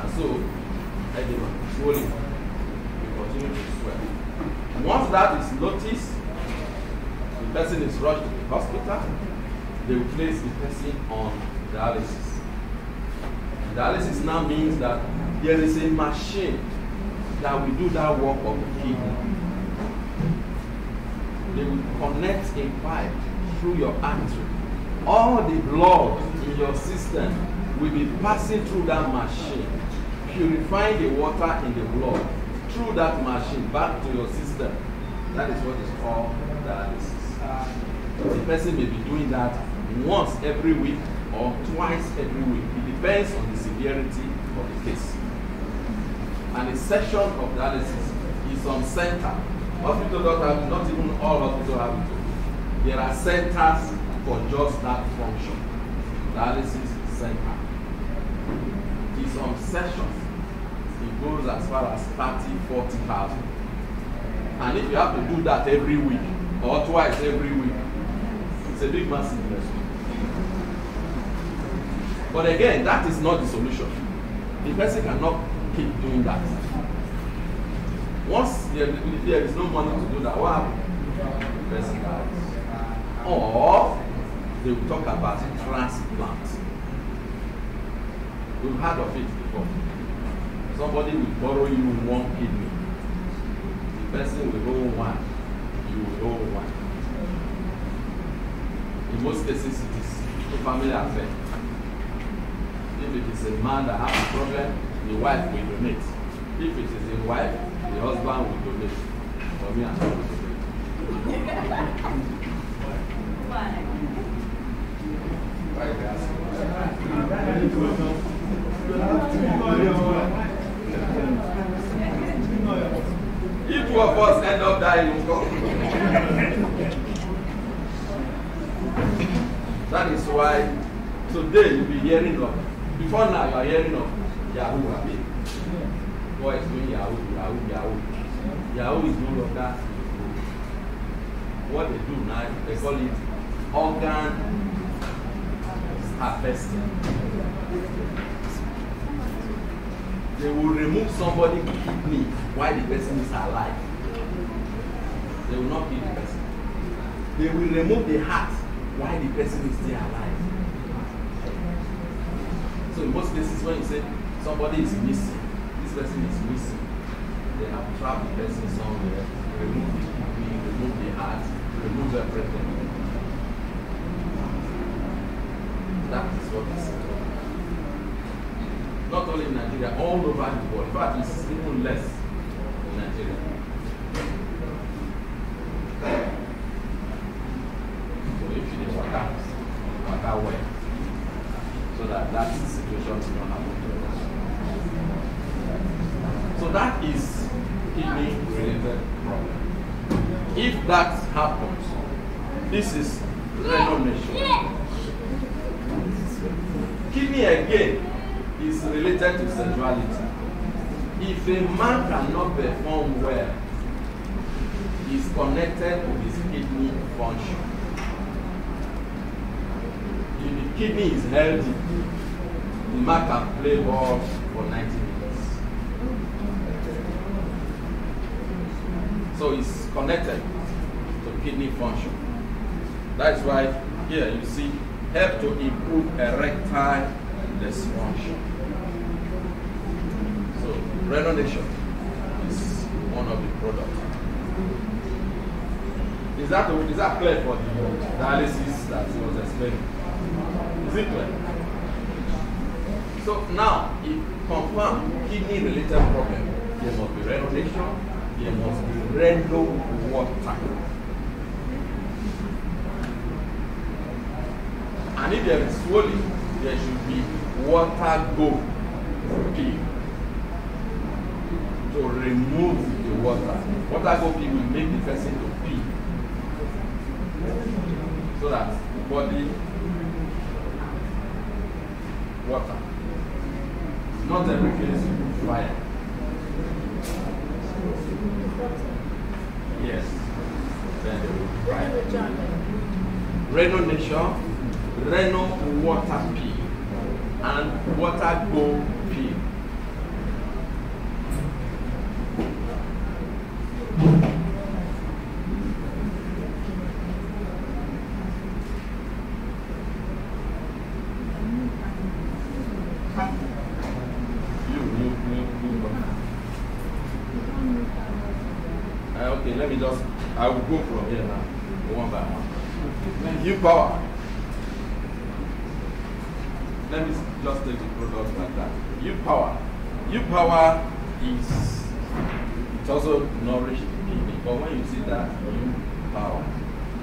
And so, swelling will continue to swell. Once that is noticed, the person is rushed to the hospital. They will place the person on dialysis. Dialysis now means that there is a machine that will do that work of the kidney. They will connect a pipe through your artery. All the blood in your system will be passing through that machine, purifying the water in the blood through that machine back to your system. That is what is called dialysis. The person may be doing that once every week or twice every week. It depends on the severity of the case. And a session of dialysis is on center. Hospital don't have it, not even all hospitals have it. There are centers for just that function. Dialysis center. It's on sessions. It goes as far as 30,000-40,000. And if you have to do that every week or twice every week, it's a big massive investment. But again, that is not the solution. The person cannot keep doing that. Once there is no money to do that, what happens? The person dies. Or they will talk about transplant. We've heard of it before. Somebody will borrow you one kidney. The person will owe one. You will owe one. In most cases, it is a family affair. If it is a man that has a problem, the wife will donate. If it is a wife, the husband will donate. For me, I'm going to donate. Why are you asking? If two of us end up dying, we'll go. That is why today you'll be hearing of. Before now, you are hearing of Yahoo, Abi. Boys doing Yahoo. Yahoo is doing of that. What they do now, they call it organ harvesting. They will remove somebody's kidney while the person is alive. They will not kill the person. They will remove the heart while the person is still alive. So in most cases, when you say somebody is missing, this person is missing, they have trapped the person somewhere, remove the kidney, remove the heart, remove everything. That is what is not only in Nigeria, all over the world. In fact, it's even less in Nigeria. So if you did water well, so that situation will not happen. So that is kidney-related problem. If that happens, this is renovation. Kidney again is related to sexuality. If a man cannot perform well, is connected to his kidney function. If the kidney is healthy, the man can play ball for 90 minutes. So it's connected to kidney function. That's why here you see help to improve erectile dysfunction. So renovation is one of the products. Is that clear for the dialysis that he was explaining? Is it clear? So now, if confirmed kidney-related problem, there must be renovation, there must be renal water. And if there is swelling, there should be water go pee to remove the water. Water go pee will make the person to pee so that the body water. Not every case fire. Yes. Then they will fire. Renovation, renal water pee, and water go pee. Okay, let me just, I will go from here now, one by one. You power. Let me just take the product like that. You power. You power is, it's also nourished the kidney. But when you see that, you power.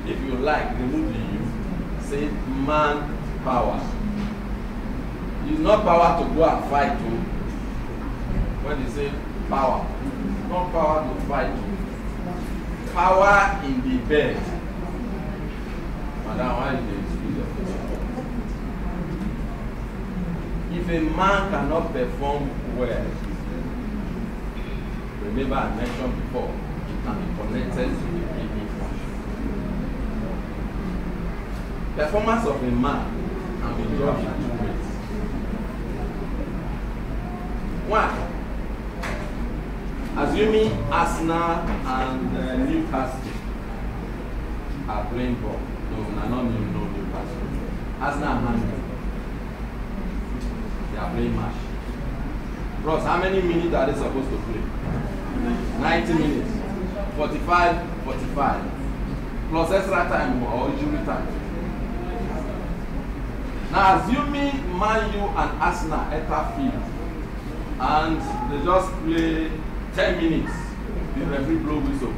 If you like, remove the you, say man power. It's not power to go and fight to. When they say power, it's not power to fight to. Power in the bed. Madam, why did they excuse yourself? If a man cannot perform well, remember I mentioned before, it can be connected to the kidney function. Performance of a man can be judged in two ways. One, assuming Arsenal and Newcastle are playing ball. No, not Newcastle. Arsenal and Man U. They are playing match. Bros, how many minutes are they supposed to play? 90 minutes. 45. Plus extra time or injury time. Now, assuming Man U and Arsenal enter field and they just play 10 minutes, the referee blow whistle.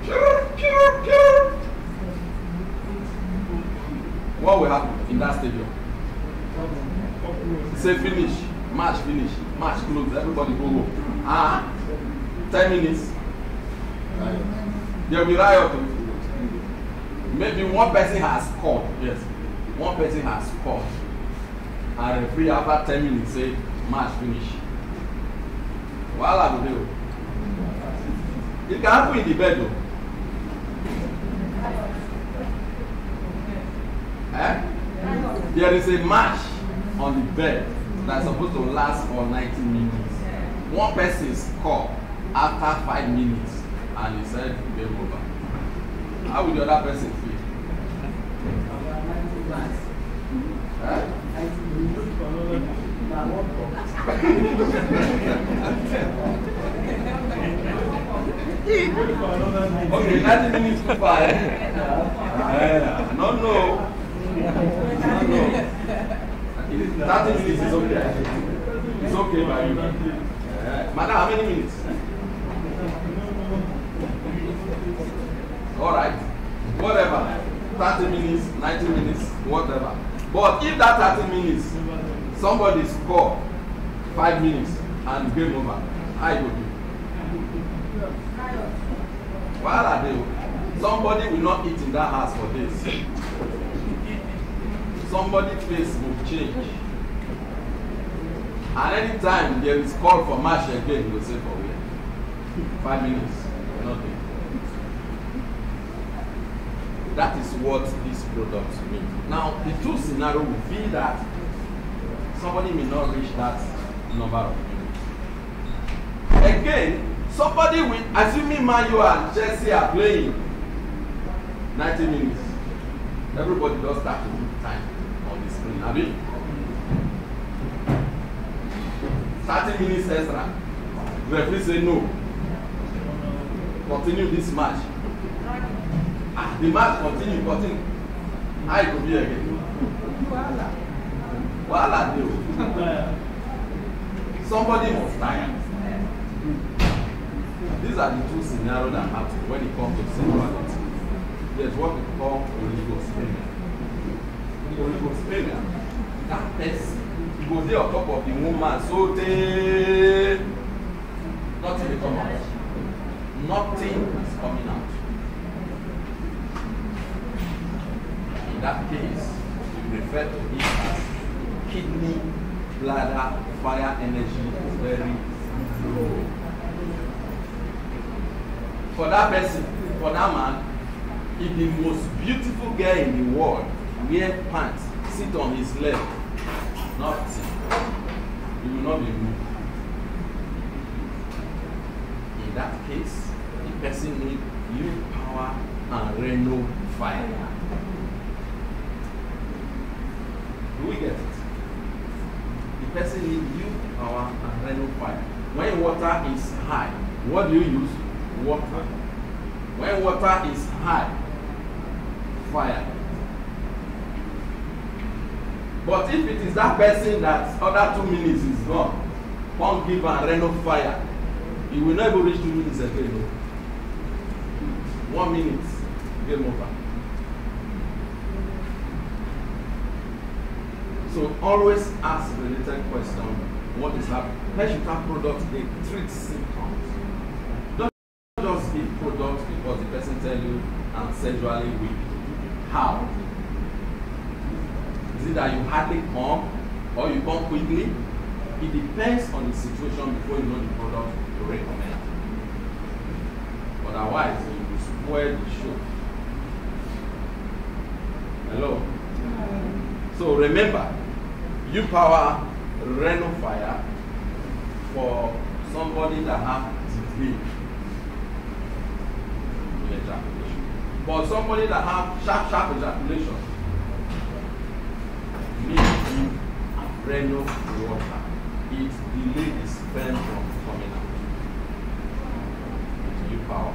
What will happen in that stadium? Say finish, match closed, everybody go home. 10 minutes. There will be riot. Maybe one person has scored. Yes, one person has scored. And referee after 10 minutes say match finish. Voila, go there. It can happen in the bed though. There is a match on the bed that's supposed to last for 90 minutes. One person scored after 5 minutes and he said game over. How will the other person feel? Okay, 90 minutes to 5. No. 30 minutes is okay. It's okay by you. Madam, how many minutes? Alright. Whatever. 30 minutes, 90 minutes, whatever. But if that 30 minutes, somebody score 5 minutes and game over, I go do. Why are they? Somebody will not eat in that house for days. Somebody's face will change. And anytime there is call for match again, you will say for where? 5 minutes, nothing. That is what these products mean. Now, the two scenarios will be that somebody may not reach that number of minutes. Again, somebody will, assuming Man U and Chelsea are playing 90 minutes, everybody does start to put time on the screen. I mean, 30 minutes extra. The referee say no. Continue this match. The man continue cutting. How it could be again? Wahala dey. Somebody must tire. These are the two scenarios that happen when it comes to sexuality. There's what we call oligospermia. Oligospermia, that person goes there on top of the woman, so they nothing will come out. Nothing is coming out. In that case, we refer to it as kidney, bladder, fire energy very low. For that person, for that man, if the most beautiful girl in the world wear pants, sit on his leg, nothing, he will not be moved. In that case, the person needs new power and reno fire. Do we get it? The person needs new power and reno fire. When water is high, what do you use? Water. When water is high, fire. But if it is that person that other 2 minutes is gone, won't give and reno fire, he will never reach 2 minutes again. 1 minute, game over. So always ask related question, what is happening? Heshoutang products, they treat symptoms. Don't just give products because the person tell you I'm sexually weak. How? Is it that you hardly come or you come quickly? It depends on the situation before you know the product to recommend. Otherwise, you will spoil the show. Hello? So remember, you power reno fire for somebody that have degree in ejaculation. But somebody that have sharp ejaculation, need you reno water. It delays the sperm from coming out. You power.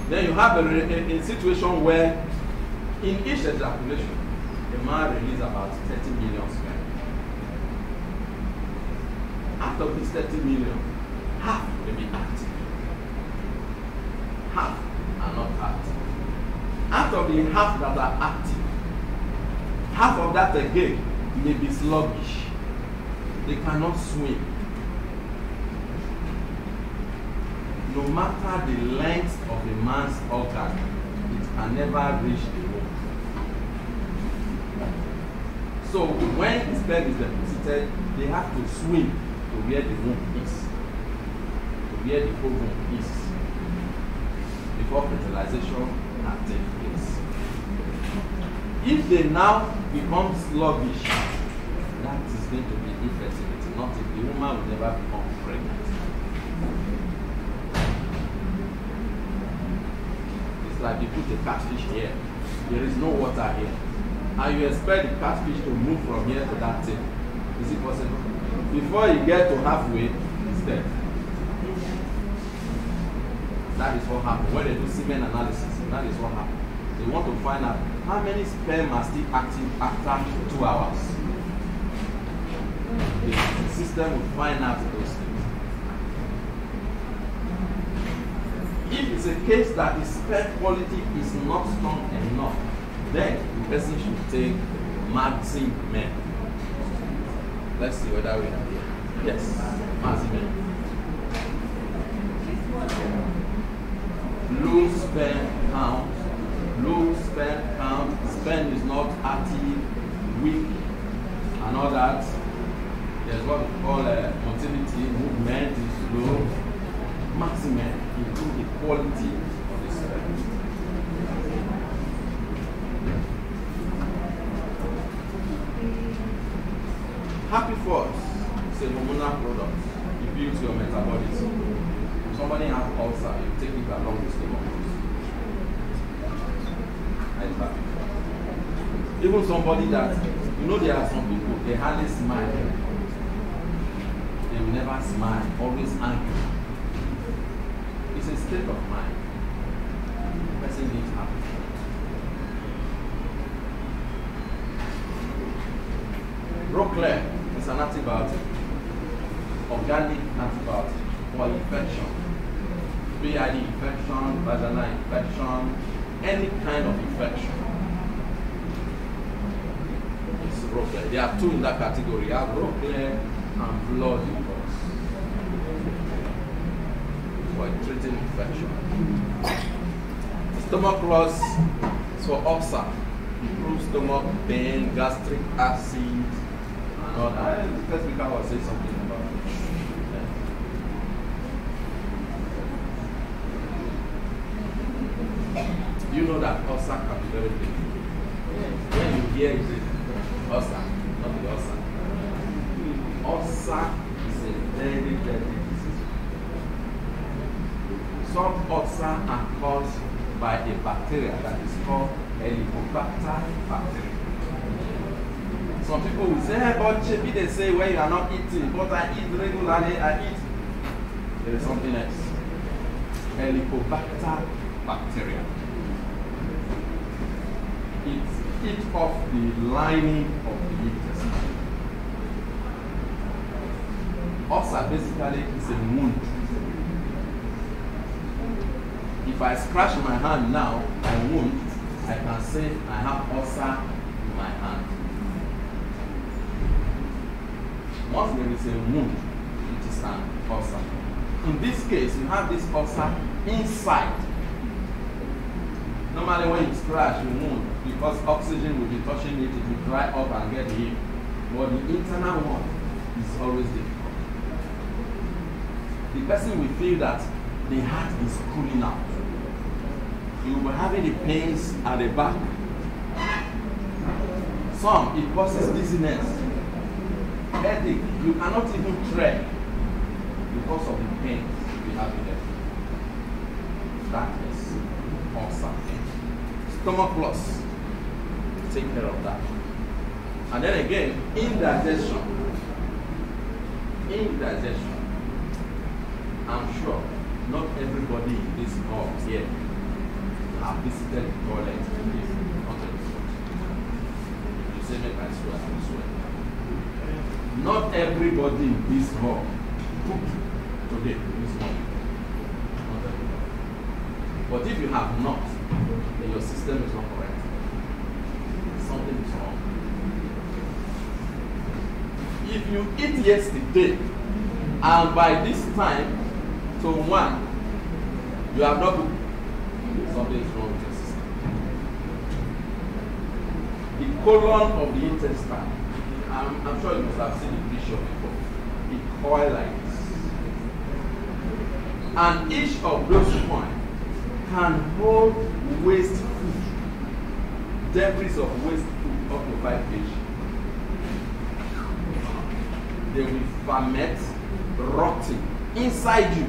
Then you have a situation where in each ejaculation, a man releases about 30 million sperm. Out of this 30 million, half will be active. Half are not active. Out of the half that are active, half of that again may be sluggish. They cannot swim. No matter the length of a man's organ, it can never reach the womb. So when sperm is deposited, they have to swim to where the womb is, to where the ovum is, before fertilization can take place. If they now become sluggish, that is going to be infertility. Not if the woman will never become pregnant. It's like you put a catfish here. There is no water here. And you expect the catfish to move from here to that thing. Is it possible? Before you get to halfway, it's dead. That is what happens. When they do semen analysis, that is what happens. They want to find out how many sperm are still active after 2 hours. The system will find out those things. If it's a case that the sperm quality is not strong enough, then the person should take Maximen. Let's see whether we are here. Yes, Maximen. Low sperm count. Low sperm count. Sperm is not active, weak, and all that. There's what we call motility, movement is low. Maximen improve the quality of the sperm. Happy Force is a hormonal product. It builds your metabolism. If somebody has ulcer, you take it along with stomach. Even somebody that, you know, there are some people, they hardly smile. They will never smile, always angry. It's a state of mind. The person needs happen. Broclair is an antibiotic, organic antibiotic for infection, PID infection, vaginal infection, any kind of infection. It's Broclair. There are two in that category. You have Broclair and blood mucus for treating infection. Stomach loss is for ulcer, improves stomach pain, gastric acid, and all that. First week I will say something about it. Do you know that ulcer can be very painful? When you hear it, ulcer, not the ulcer. Ulcer is a very deadly disease. Some ulcer are caused by a bacteria that is called Helicobacter bacteria. Some people will say, hey, but maybe they say when you are not eating, but I eat regularly, I eat. There is something else. Helicobacter bacteria. It eats off the lining of the intestine. Ulcer basically is a wound. If I scratch my hand now, I wound, I can say I have ulcer in my hand. Once there is a wound, it is an ulcer. In this case, you have this ulcer inside. Normally when you scratch, you wound, because oxygen will be touching it, it will dry up and get healed. But the internal one is always difficult. The person will feel that the heart is pulling out. You will be having the pains at the back. Some, it causes dizziness, headache. You cannot even tread because of the pains you have in there. That is ulcer. Stomach loss. Take care of that. And then again, indigestion. Indigestion. I'm sure not everybody in this hall here have visited the toilet. You say, make I swear, I swear. Not everybody in this hall cooked today, this morning. But if you have not, then your system is not correct. Something is wrong. If you eat yesterday, and by this time, to 1, you have not cooked, something is wrong with your system. The colon of the intestine, I'm sure you must have seen the picture before. It coils like this. And each of those points can hold waste food, debris of waste food up to 5 kg. They will ferment, rotting inside you.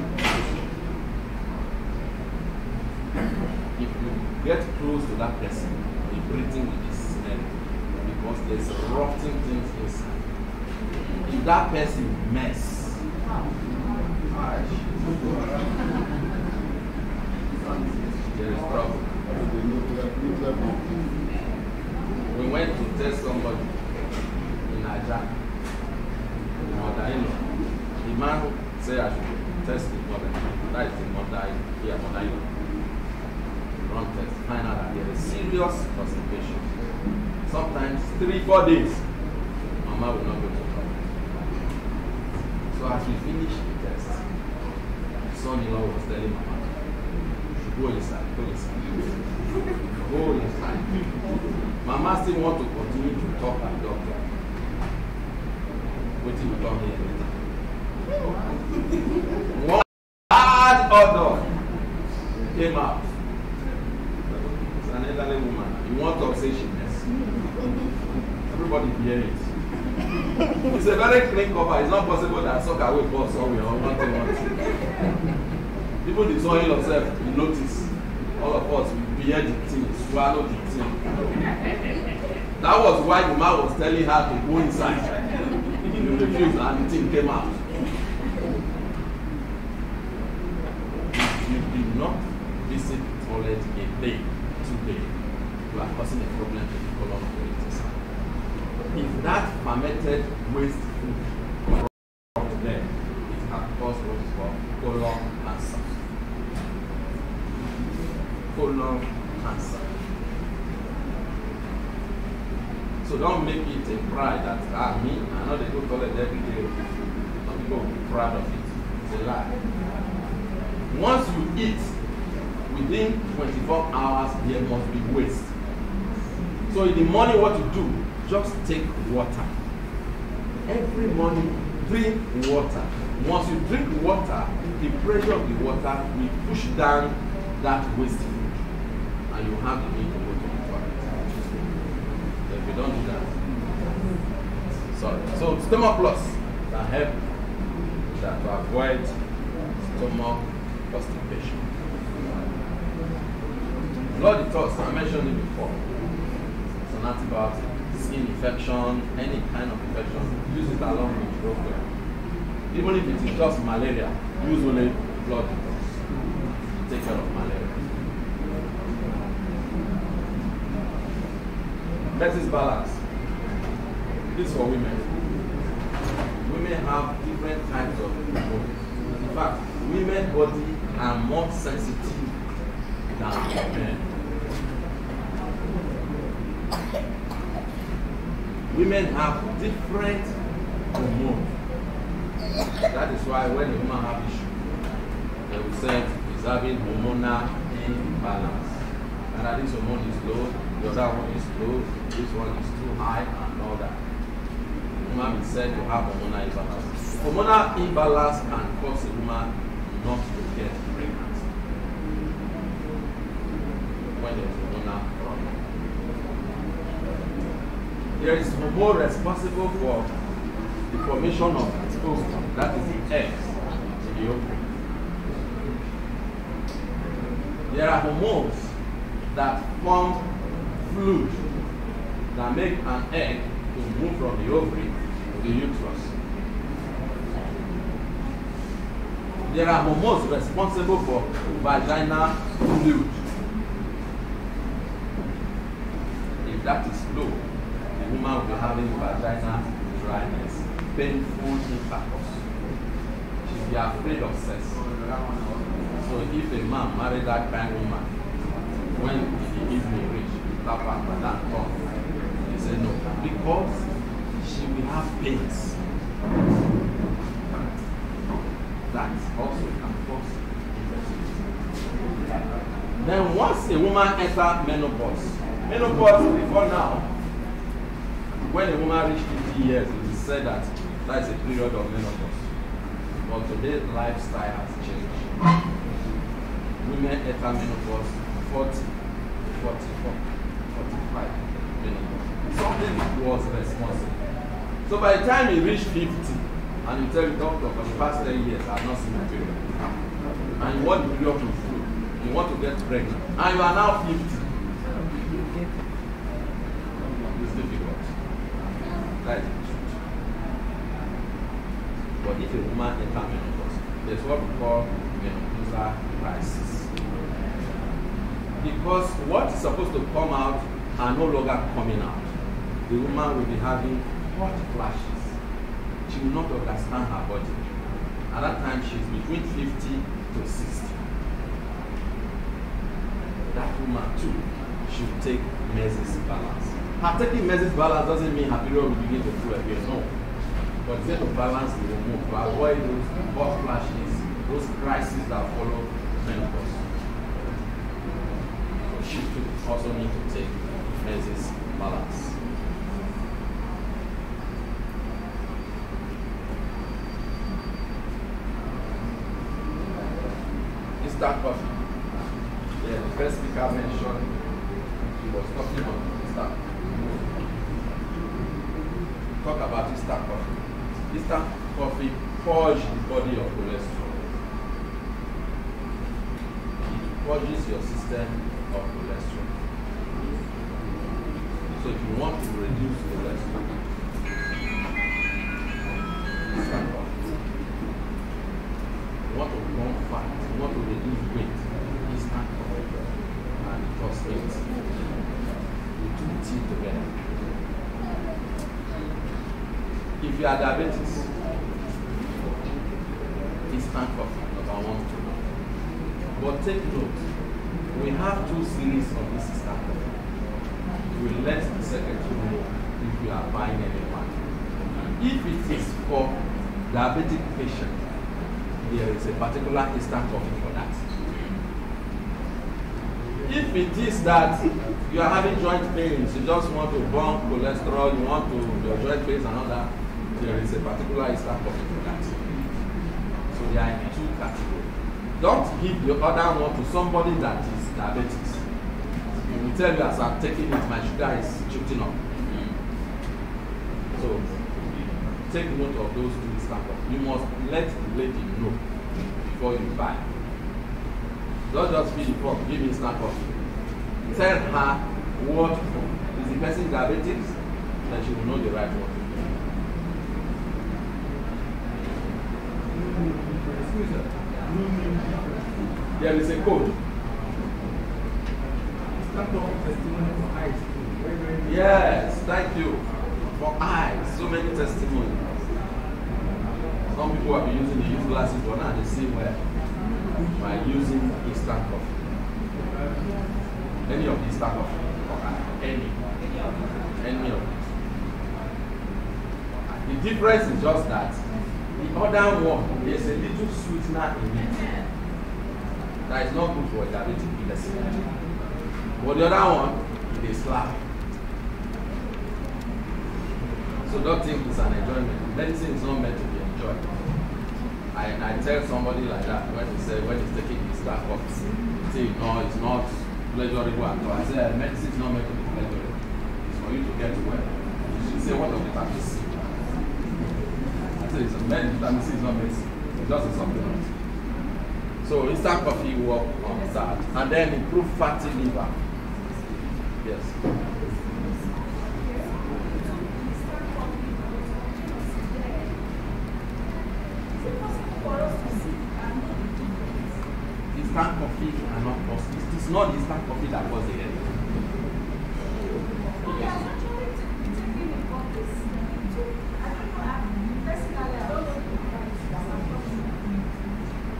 If you get close to that person, the breathing will be smell because there's rotting things inside. If that person mess, there is trouble. We went to test somebody in Aja, mother-in-law. The man said I should test the mother. That is the mother-in-law. Run test, find out that there is serious constipation. Sometimes 3-4 days, Mama will not go to toilet. So as we finished the test, son-in-law was telling Mama, go inside, go inside. Go inside. Mama still want to continue to talk to the doctor. Wait till we come here later. One hard odor came out. It's an elderly woman. You want to say she mess. Everybody hear it. It's a very clean cover. It's not possible that suck away boss or we all want to. Even the son himself, you notice, all of us, we hear the thing, swallow the thing. That was why the man was telling her to go inside. You refused and the thing came out. If you did not visit the toilet a day, 2 days, you are causing a problem to the colon of your intestine. If that fermented waste food corrupt there, it can cause what is called colon cancer. Colon cancer. So don't make it a pride that me, I know they go to toilet every day. Some people will be proud of it. It's a lie. Once you eat, within 24 hours, there must be waste. So in the morning, what you do, just take water. Every morning, drink water. Once you drink water, the pressure of the water will push down that waste food, and you have the need to go to the toilet. So if you don't do that, sorry. So Stomach Plus can help that to avoid stomach constipation. Blood detox, I mentioned it before. It's an antibiotic. Skin infection, any kind of infection, use it along with ibuprofen. Even if it is just malaria, use only blood detox to take care of malaria. Metis balance. This is for women. Women have different types of hormones. In fact, women's body are more sensitive than men. Women have different hormones. That is why when a woman has issue, they will say is having hormonal imbalance. And that this hormone is low, the other one is low, this one is too high, and all that. The woman is said to have hormonal imbalance. Hormonal imbalance can cause a woman not to get pregnant when there is hormonal problem. There is hormone responsible for the formation of ovum, that is the eggs in the ovary. There are hormones that form fluid that make an egg to move from the ovary to the uterus. There are hormones responsible for vaginal fluid. If that is low, the woman will be having vaginal dryness, painful intercourse. She will be afraid of sex. So if a man married that kind of woman, when the evening reach, he tap her madam come. He said no, because she will have pains. That also can cause infertility. Then once a woman enters menopause before now, when a woman reaches 50 years, it is said that that is a period of menopause. But today, lifestyle has changed. Women enter menopause 40, 44, 45 menopause. Something was responsible. So by the time you reach 50, and you tell the doctor for the past 10 years, I have not seen my period, and you want the period to flow, you want to get pregnant, and you are now 50, it's difficult. That is the truth. But if a woman enters menopause, there's what we call menopausal crisis. Because what is supposed to come out are no longer coming out. The woman will be having hot flashes. She will not understand her body. At that time, she's between 50 to 60. That woman too should take Meses balance. Her taking Meses balance doesn't mean her period will begin to flow again, no. But it's to balance the hormone to avoid those hot flashes, those crises that follow menopause. So she too also need to take Meses balance. Instant coffee. Yeah, the first speaker mentioned he was talking on instant. Talk about instant coffee. Instant coffee purges the body of cholesterol. It purges your system of cholesterol. So if you want to reduce cholesterol, instant coffee. You want to burn fat, you want to reduce weight, instant coffee. split. You do the tea together. If you are diabetic, instant coffee, number 1. But take note, we have 2 series of this instant coffee. We will let the secretary know if you are buying any one. If it is for diabetic patient, there is a particular instant coffee for that. If it is that you are having joint pains, you just want to burn cholesterol, you want to your joint pains and all that, there is a particular instant coffee for that. So they are in 2 categories. Don't give the other one to somebody that is diabetic. He will tell you, as I'm taking it, my sugar is shooting up. So take note of those 2 instant coffee. You must let the lady know before you buy. Don't just feed the fork, give me instant coffee. Tell her what is the person diabetic, then she will know the right one. There is a code. Yes, thank you. For eyes, so many testimonies. Some people have been using the youth glasses, but now they see where by using instant coffee. Any of the instant coffee. Any of it. The difference is just that the other one, there's a little sweetener in it. That is not good for a diabetic person. But the other one, it is slap. So don't think it's an enjoyment. Medicine is not meant to be enjoyed. I tell somebody like that when he's taking his instant coffee, say no, it's not pleasurable at all. I say medicine is not meant to be pleasurable. It's for you to get well. You should say what of vitamin C. I say vitamin C is not medicine. It's just a supplement. So instant coffee work on that, and then improve fatty liver. Yes. Instant coffee cannot cause this. It is not instant coffee that was the head.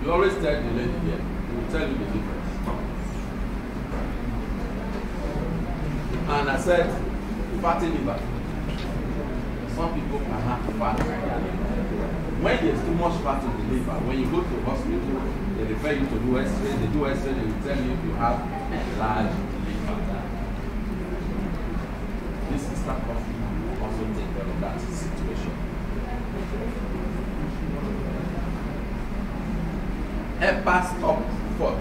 You always tell the lady here, he will tell you the difference. And I said, fatty liver. Some people can have fat in their liver. When there's too much fat in the liver, when you go to the hospital, they refer you to do X-ray, they do X-ray, they will tell you if you have enlarged liver. This is that coffee also take care of that situation. HEPA stop foot.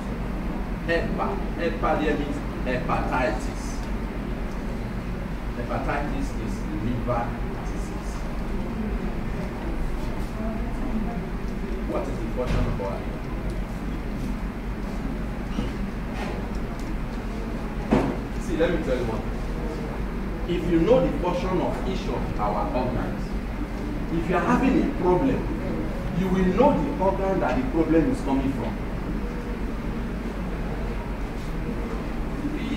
HEPA there means hepatitis. Hepatitis is liver disease. What is the portion of our liver? See, let me tell you one thing. If you know the portion of each of our organs, if you are having a problem, you will know the organ that the problem is coming from.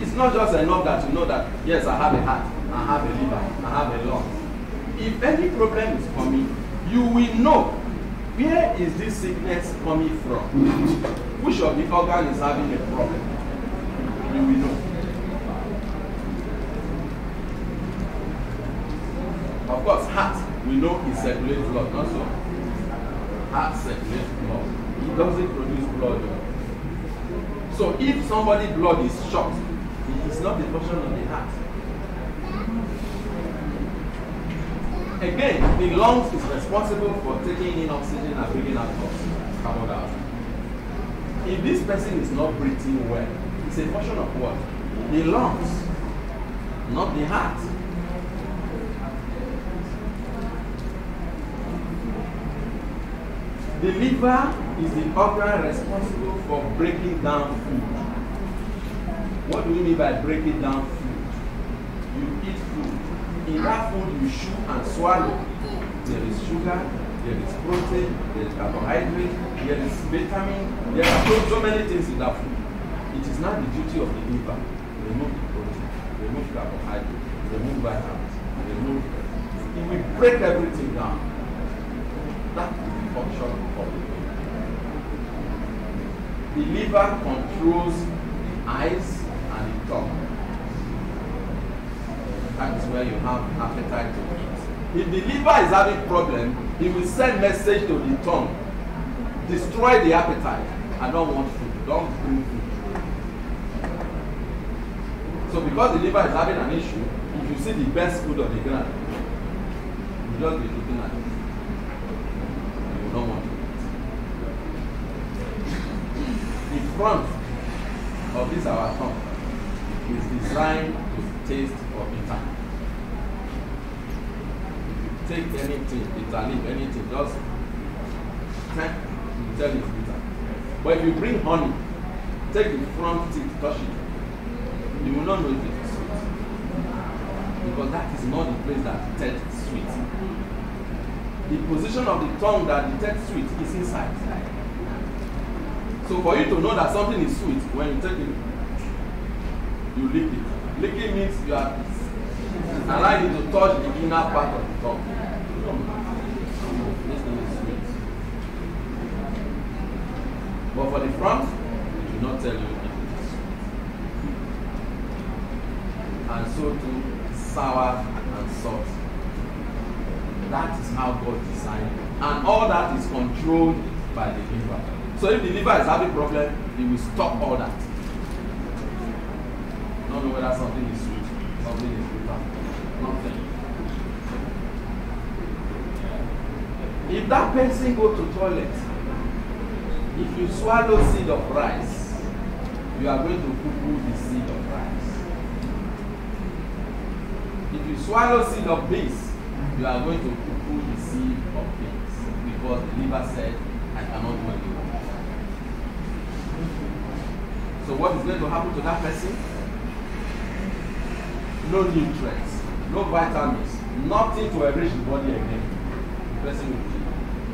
It's not just enough that you know that, yes, I have a heart, I have a liver, I have a lung. If any problem is coming, you will know where is this sickness coming from. Which of the organ is having a problem? You will know. Of course, heart, we know it circulates blood, not so. Heart circulates blood. It doesn't produce blood. So if somebody's blood is short, it is not the function of the heart. Again, the lungs is responsible for taking in oxygen and bringing out carbon dioxide. If this person is not breathing well, it's a function of what? The lungs, not the heart. The liver is the organ responsible for breaking down food. What do we mean by breaking down food? You eat food. In that food you chew and swallow. There is sugar, there is protein, there is carbohydrate, there is vitamin, there are so many things in that food. It is not the duty of the liver remove the protein, remove carbohydrates, remove vitamins, remove. It will break everything down. That is the function of the liver. The liver controls the eyes and the tongue. That is where you have appetite to eat. If the liver is having problem, it will send message to the tongue. Destroy the appetite. I don't want food. Don't bring food. So because the liver is having an issue, if you see the best food on the ground, you just be looking at it. You will not want to eat. The front of this our tongue is designed to taste for bitter. If you take anything, bitter leaf, anything, just tell it's bitter. But if you bring honey, take the front teeth, touch it. You will not know if it is sweet. Because that is not the place that detects sweet. The position of the tongue that detects sweet is inside. So for you to know that something is sweet, when you take it, you lick it. Licking means you are allowing it to touch the inner part of the tongue. This thing is sweet. But for the front, it will not tell you it is sweet. And so too, sour and salt. That is how God designed it. And all that is controlled by the liver. So if the liver is having a problem, it will stop all that. Not know whether something is sweet, something is bitter. Nothing. If that person go to toilet, if you swallow seed of rice, you are going to poo-poo the seed of rice. If you swallow seed of beans, you are going to poo-poo the seed of beans, because the liver said, I cannot do anything. So what is going to happen to that person? No nutrients, no vitamins, nothing to enrich the body again. The person will be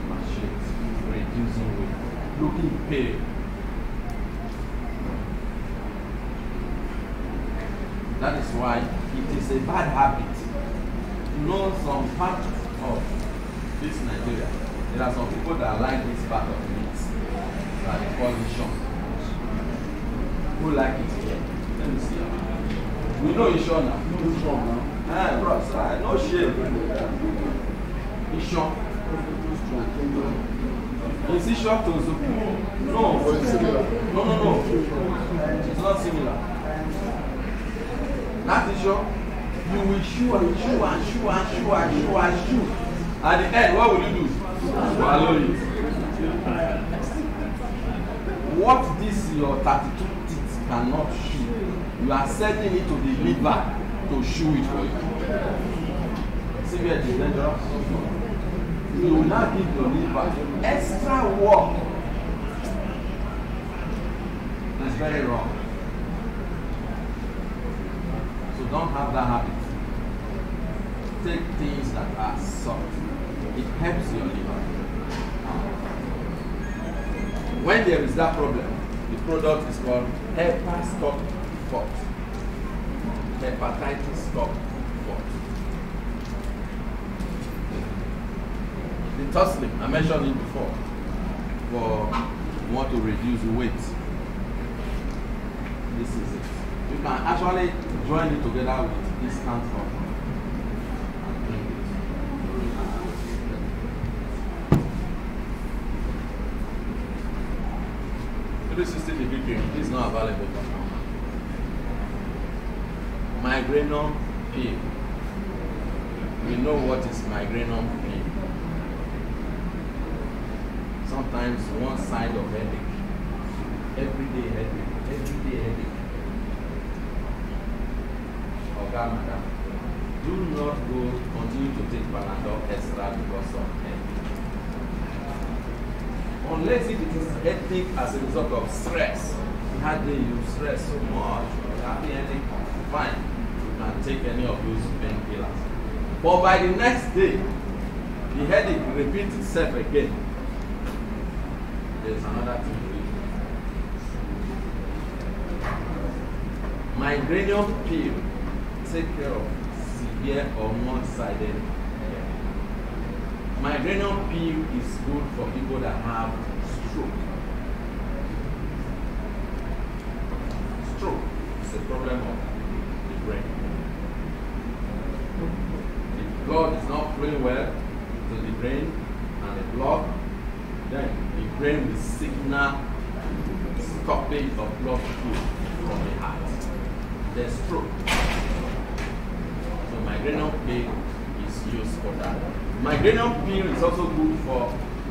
machetes, reducing weight, looking pale. That is why it is a bad habit. You know, some part of this Nigeria, there are some people that like this part of meat that they call Ishon. Who like it here? Let me see. We know Ishon now. Bros, no shame. Ishon. Is Ishon to Zuku? No. It's not similar. That Ishon, you will chew and chew and chew and chew and chew and chew. At the end, what will you do? Swallow it. What this your 32 teeth cannot chew, you are sending it to the liver to chew it for you. See where it is dangerous? You will now give your liver extra work. It's very wrong. So don't have that habit. Take things that are soft. It helps your liver. When there is that problem, the product is called Hepastop Fort. Hepatitis stop fort. The Tuslim, I mentioned it before, for you want to reduce weight. This is it. You can actually join it together with instant fort. 360 degree cream is not available. Migranum pill. We know what is migranum pill. Sometimes one side of headache. Everyday headache. Okay, madam. Do not continue to take Panadol extra because of headache. Unless if it is headache as a result of stress. Had you stress so much, you're having headache, fine. You can take any of those painkillers. But by the next day, the headache repeats itself again. There's another thing to do. Migrainium pill take care of severe or one-sided hair. Migrainium pill is good for people that have stroke. Stroke is a problem of the brain. If blood is not flowing well to the brain and the blood, then the brain will signal stoppage of blood flow from the heart. There's stroke. So migrainium pill is used for that. Migrainium pill is also good for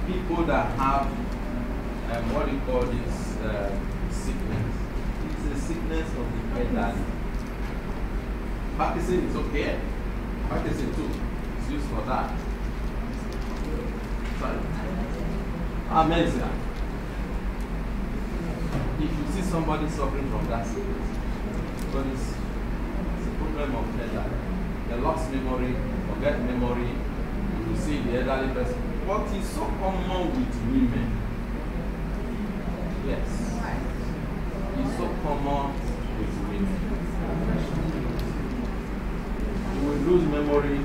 people that have what we call this sickness. It's a sickness of the elderly. Parkinson is okay. Parkinson too is used for that. Sorry. Amazing. If you see somebody suffering from that sickness, because it's a problem of elderly. They lost memory, forget memory. You see the elderly person. What is so common with women? Yes. It's so common with women. You will lose memory.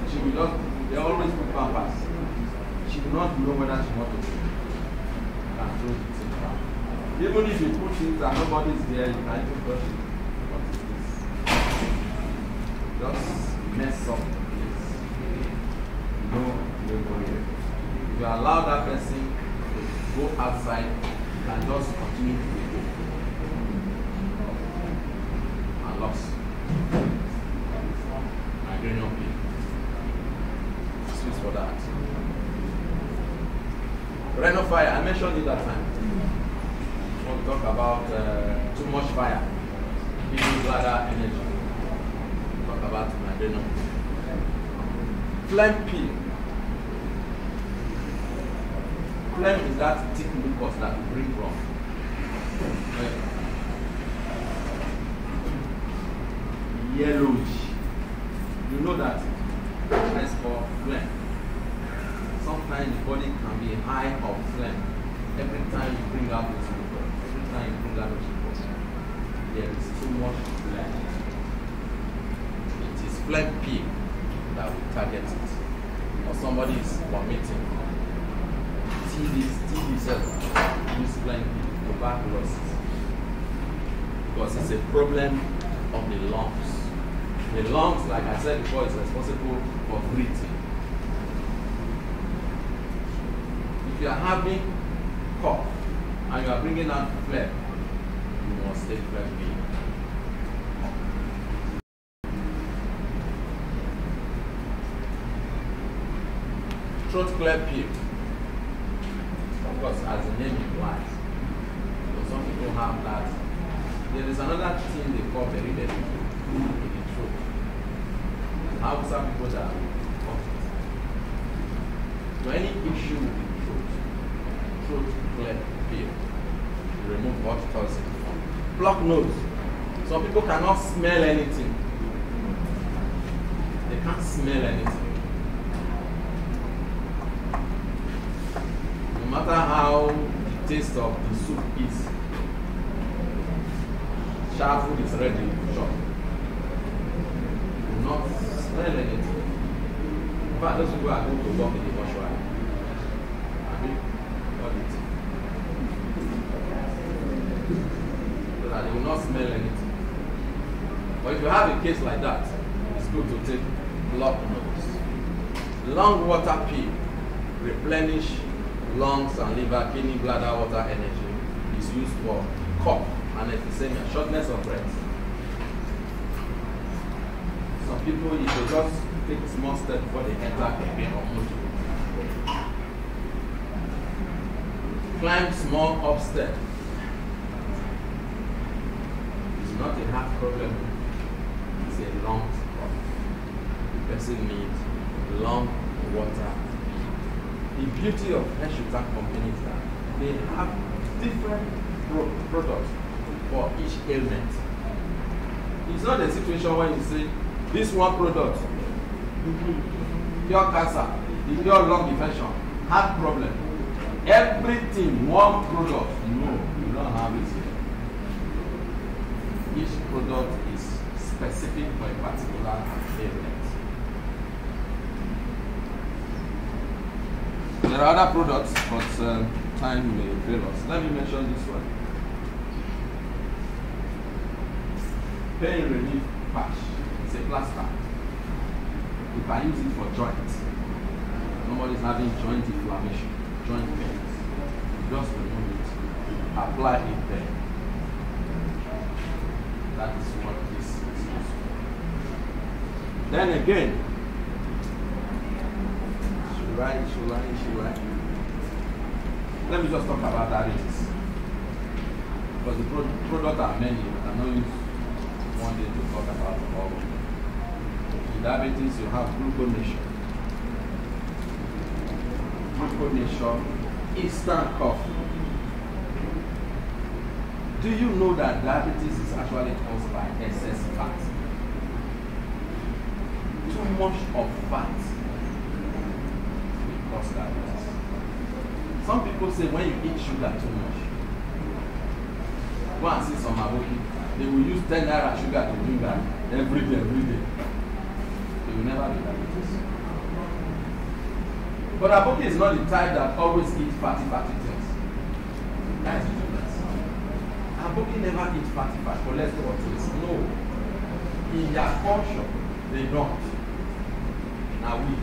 She will not, they always put pampers. She will not know whether she wants to control the thing. Even if you put things and nobody is there, you can even touch it. What is this? Just mess up this. No memory. If you allow that person to go outside and just continue to go and lost. Migrainium pill. Excuse for that. Rhino fire, I mentioned it that time. When we talk about too much fire, giving bladder energy. Talk about migrainium. Phlegm pill. Phlegm is that thick mucus that we bring from. Yellowish. You know that. That's called phlegm. Sometimes the body can be high of phlegm. Every time you bring out the mucus, every time you bring out the mucus, there is too much phlegm. It is phlegm pill that will target it. Or somebody is vomiting. TB cells use phlegm pill, tuberculosis. Because it's a problem of the lungs. The lungs, like I said before, is responsible for breathing. If you are having cough and you are bringing out phlegm, you must take phlegm pill. Throat clear pill. Of course, as the name implies, so some people have that. There is another thing they call very in the throat. How some people that have it. So any issue with the throat clear pill, remove hot toxin. Block nose. Some people cannot smell anything. They can't smell anything. No matter how the taste of the soup is, sharp food is ready to chop. Do not smell anything. In fact, those people are going to work in the mortuary. I mean, what it is. So that they will not smell anything. But if you have a case like that, it's good to take block nose. Lung water pill, replenish lungs and liver, kidney, bladder, water, energy, is used for cough and emphysema, shortness of breath. Some people, if they just take a small step before they enter again or move. Climb small upstairs. It's not a heart problem, it's a lung problem. The person needs lung water. The beauty of HeshoutangNg company is that they have different products for each ailment. It's not a situation where you say, this one product, pure cancer, the pure lung infection, heart problem. Everything, one product, no, you don't have it here. Each product is specific for a particular ailment. There are other products, but time may fail us. Let me mention this one. Pain relief patch. It's a plaster. You can use it for joints. Nobody's having joint inflammation, joint pains. Just remove it. Apply it there. That is what this is used for. Then again, should I? Let me just talk about diabetes. Because the product are many, I cannot use one day to talk about all of them. In diabetes, you have gluconation. Gluconation, instant coffee. Do you know that diabetes is actually caused by excess fat? Too much of fat will cause diabetes. Some people say when you eat sugar too much, go and see some aboki, they will use 10 naira sugar to drink that every day. They will never be diabetes. But aboki is not the type that always eats fatty things. That is the difference. Aboki never eats fatty cholesterol things. No. In their culture, they don't. Now we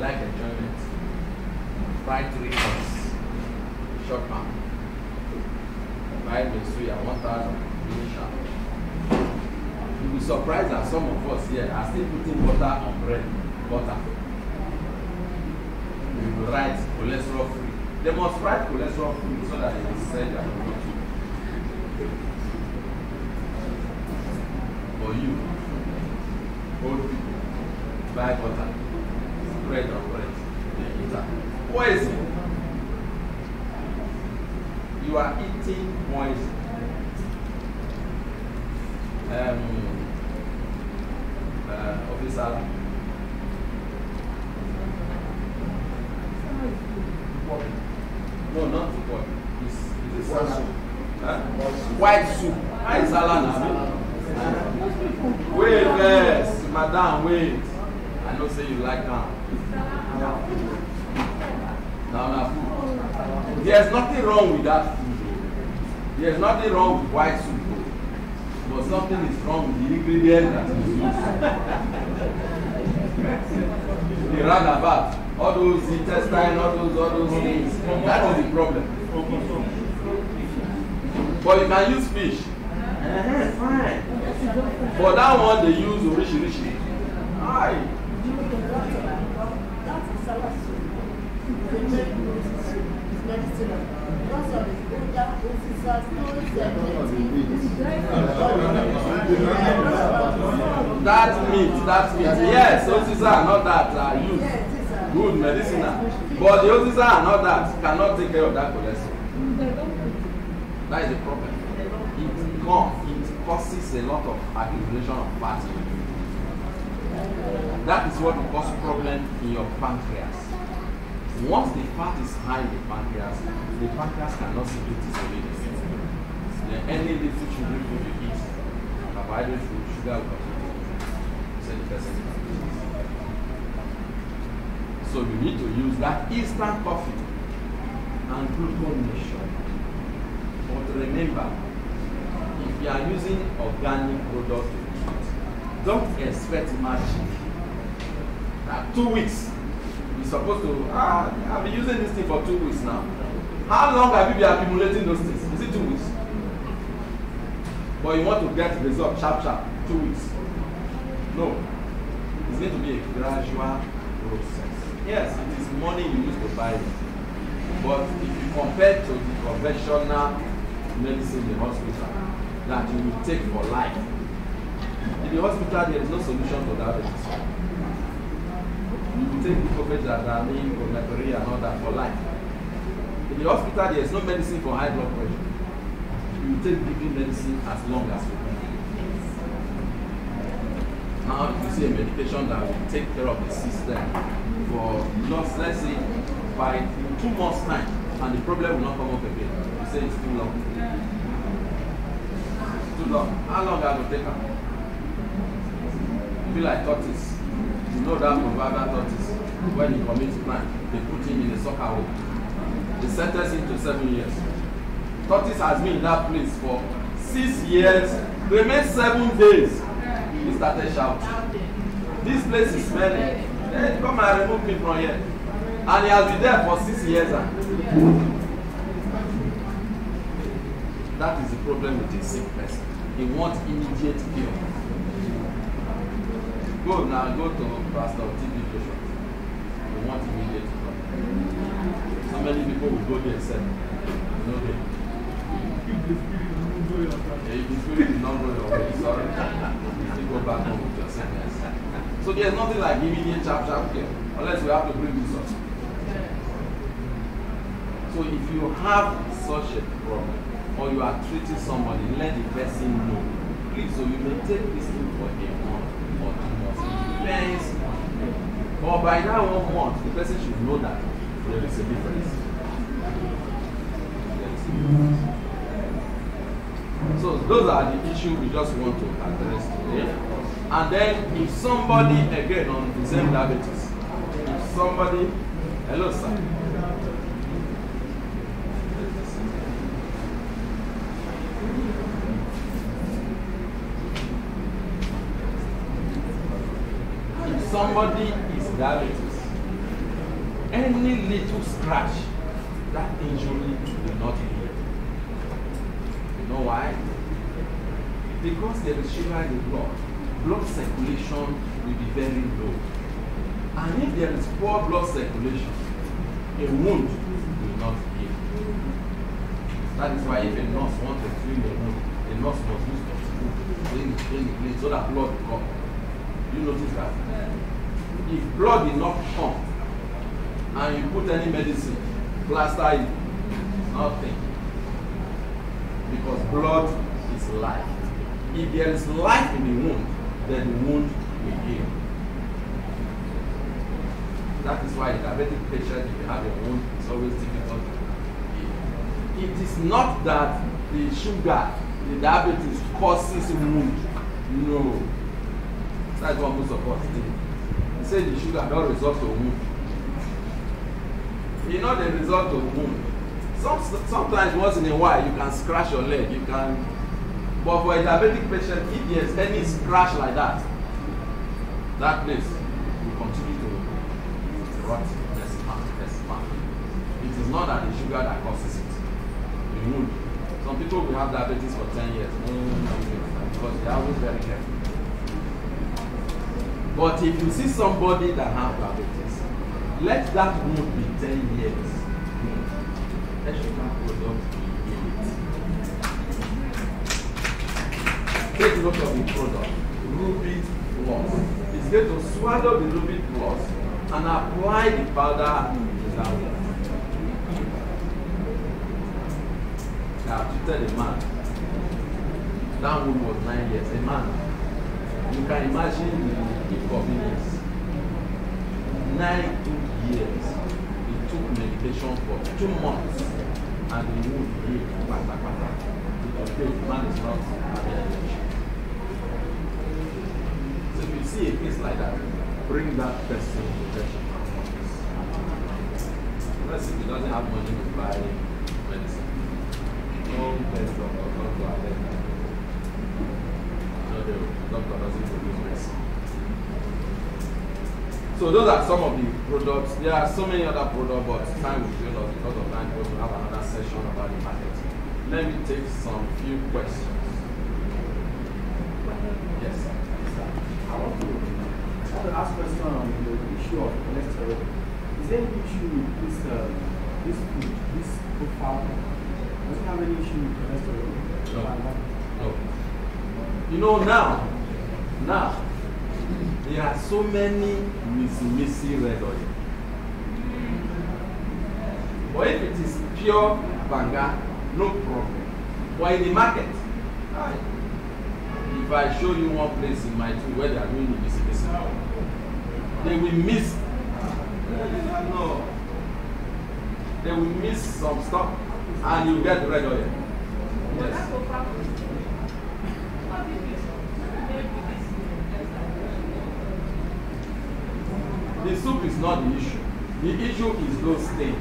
like enjoyment. Fried 3 eggs, short pound. Buy the suya 1,000 initial. You'll be surprised that some of us here are still putting butter on bread. Butter. We will write cholesterol free. They must write cholesterol free so that they will say that you want to. For you, old people, buy butter, bread on bread, they eat that. Poison. You are eating poison. Officer. No, not the boy. It's a salad. White soup. How is salad? Wait, yes, madam, wait. I know say you like that. Now, food. There's nothing wrong with that food. There's nothing wrong with white soup. But something is wrong with the ingredient that is used. The roundabout, all those intestine, all those things. That is the problem. But you can use fish. Fine. For that one, they use orishi. Aye. That meat, yes, those are not that used. Good medicinal. But the others are not that, cannot take care of that cholesterol. That is the problem. It causes a lot of accumulation of fat. That is what will cause problem in your pancreas. Once the fat is high in the pancreas cannot secrete its own. Then any little sugary food you eat, carbohydrate food, sugar will continue to send the person to diabetes. So you need to use that instant coffee and gluconation. But remember, if you are using organic products to eat, don't expect magic. 2 weeks. You're supposed to, I've been using this thing for 2 weeks now. How long have you been accumulating those things? Is it 2 weeks? But you want to get result sharp, 2 weeks. No. It's going to be a gradual process. Yes, it is money you use to buy it. But if you compare to the conventional medicine in the hospital that you will take for life, in the hospital there is no solution to diabetes. You will take glucophage, omega-3 and all that for life. In the hospital there is no medicine for high blood pressure. You will take BP medicine as long as you can. Now if you see a medication that will take care of the system for just, let's say, by 2 months time, and the problem will not come up again. You say it's too long. too long. How long I will take her? Feel like tortoise. You know that proverbial tortoise. When he commits crime, they put him in a soccer hole. They sentence him to 7 years. Tortoise has been in that place for 6 years. Remain 7 days. He started shouting. This place is smelling. Hey, come and remove me from here. And he has been there for 6 years. That is the problem with a sick person. He wants immediate cure. Go now, go to Pastor TV Joshua. He wants immediate cure. So many people will go there and say, no, they. If the spirit is not going away, sorry. You go back home with your sickness. So there's nothing like immediate sharp care, unless we have to bring this up. So if you have such a problem, or you are treating somebody, let the person know. Please, so you may take this thing for a month or 2 months. It depends. Or by that 1 month, the person should know that there is a difference. So those are the issues we just want to address today. And then if somebody, again on the same diabetes, if somebody, hello sir. If somebody is diabetes, any little scratch, that injury will not heal. You know why? Because there is sugar in the blood. Blood circulation will be very low. And if there is poor blood circulation, a wound will not heal. That is why if a nurse wants to clean a wound, the nurse must use to clean so that blood will come. You notice that? If blood did not come and you put any medicine, plaster it, nothing. Because blood is life. If there is life in the wound, then the wound will heal. That is why a diabetic patient, if you have a wound, it's always difficult to heal. It is not that the sugar, the diabetes causes wound. No. That's what most of us think. They say the sugar don't result to wound. It's not the result of wound. Sometimes once in a while you can scratch your leg, you can. But for a diabetic patient, if there's any scratch like that, that place will continue to rot, expand. It is not that the sugar that causes it. The wound. Some people will have diabetes for 10 years, because they are always very careful. But if you see somebody that has diabetes, let that wound be 10 years. Heshoutang product will heal it. Take note of the product, Rubit Plus. It's going to swallow the Rubit Plus and apply the powder to that wound. I have treated a man. That wound was 9 years. A man. You can imagine the inconvenience. 9 years. He took medication for 2 months and the wound healed. The man is not having an issue. So if you see a case like that, bring that person to protection. Unless if he doesn't have money to buy medicine. No best doctor, not to attend. No, the doctor doesn't produce medicine. So those are some of the products. There are so many other products, but time will fail us because of time. Because we have another session about the market. Let me take some few questions. Yes, sir. I want to ask a question on the issue of cholesterol. Is there any issue with this food, this profile? Does it have any issue with cholesterol? No. You know, now, there are so many missy red oil. But if it is pure banga, no problem. But in the market, if I show you one place in my tool where they are doing the missy, they will miss. No. They will miss some stuff and you get red oil. Yes. the soup is not the issue. The issue is those things.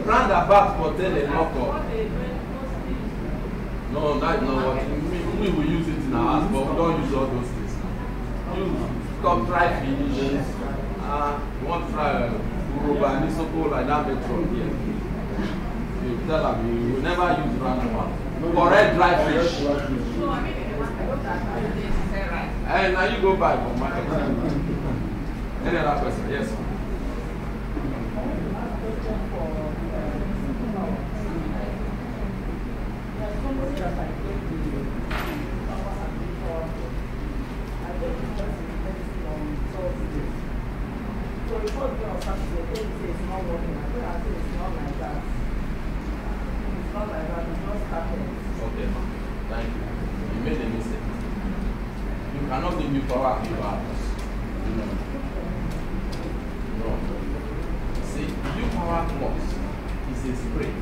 Roundabout contain a lot of. No, that's not what we will use it in our house, but we don't use all those things now. Use come try fish. You want to try uroba and isoko like that made from here. You tell them you will never use roundabout. Correct dry fish. And now you go buy from market. Any other question? Yes. So before the on Saturday, they say it's not working. I say it's not like that. It's not like that. It's just happened. Okay, thank you. You made a mistake. You cannot give me power in your house. No. See, you power plus is a spray.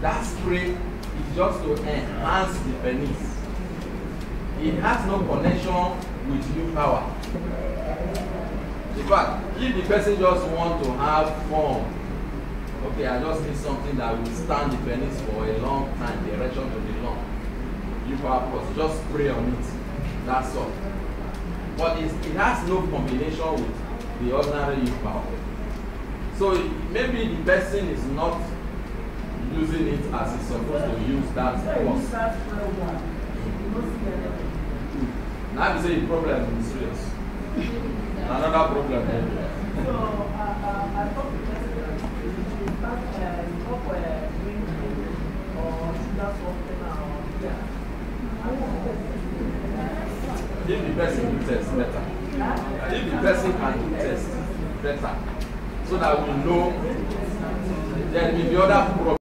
That spray is just to enhance the penis. It has no connection with new power. In fact, if the person just want to have fun, okay, I just need something that will stand the penis for a long time, the erection to be long. You purpose, just spray on it. That's all. But it has no combination with the ordinary youth power. So maybe the person is not using it as it's supposed to use that force. Now you say the problem is serious. Another problem. So I thought the president stop drinking or sugar something or yeah. If the person will test better. If the person can test better, so that we know there will be other problems.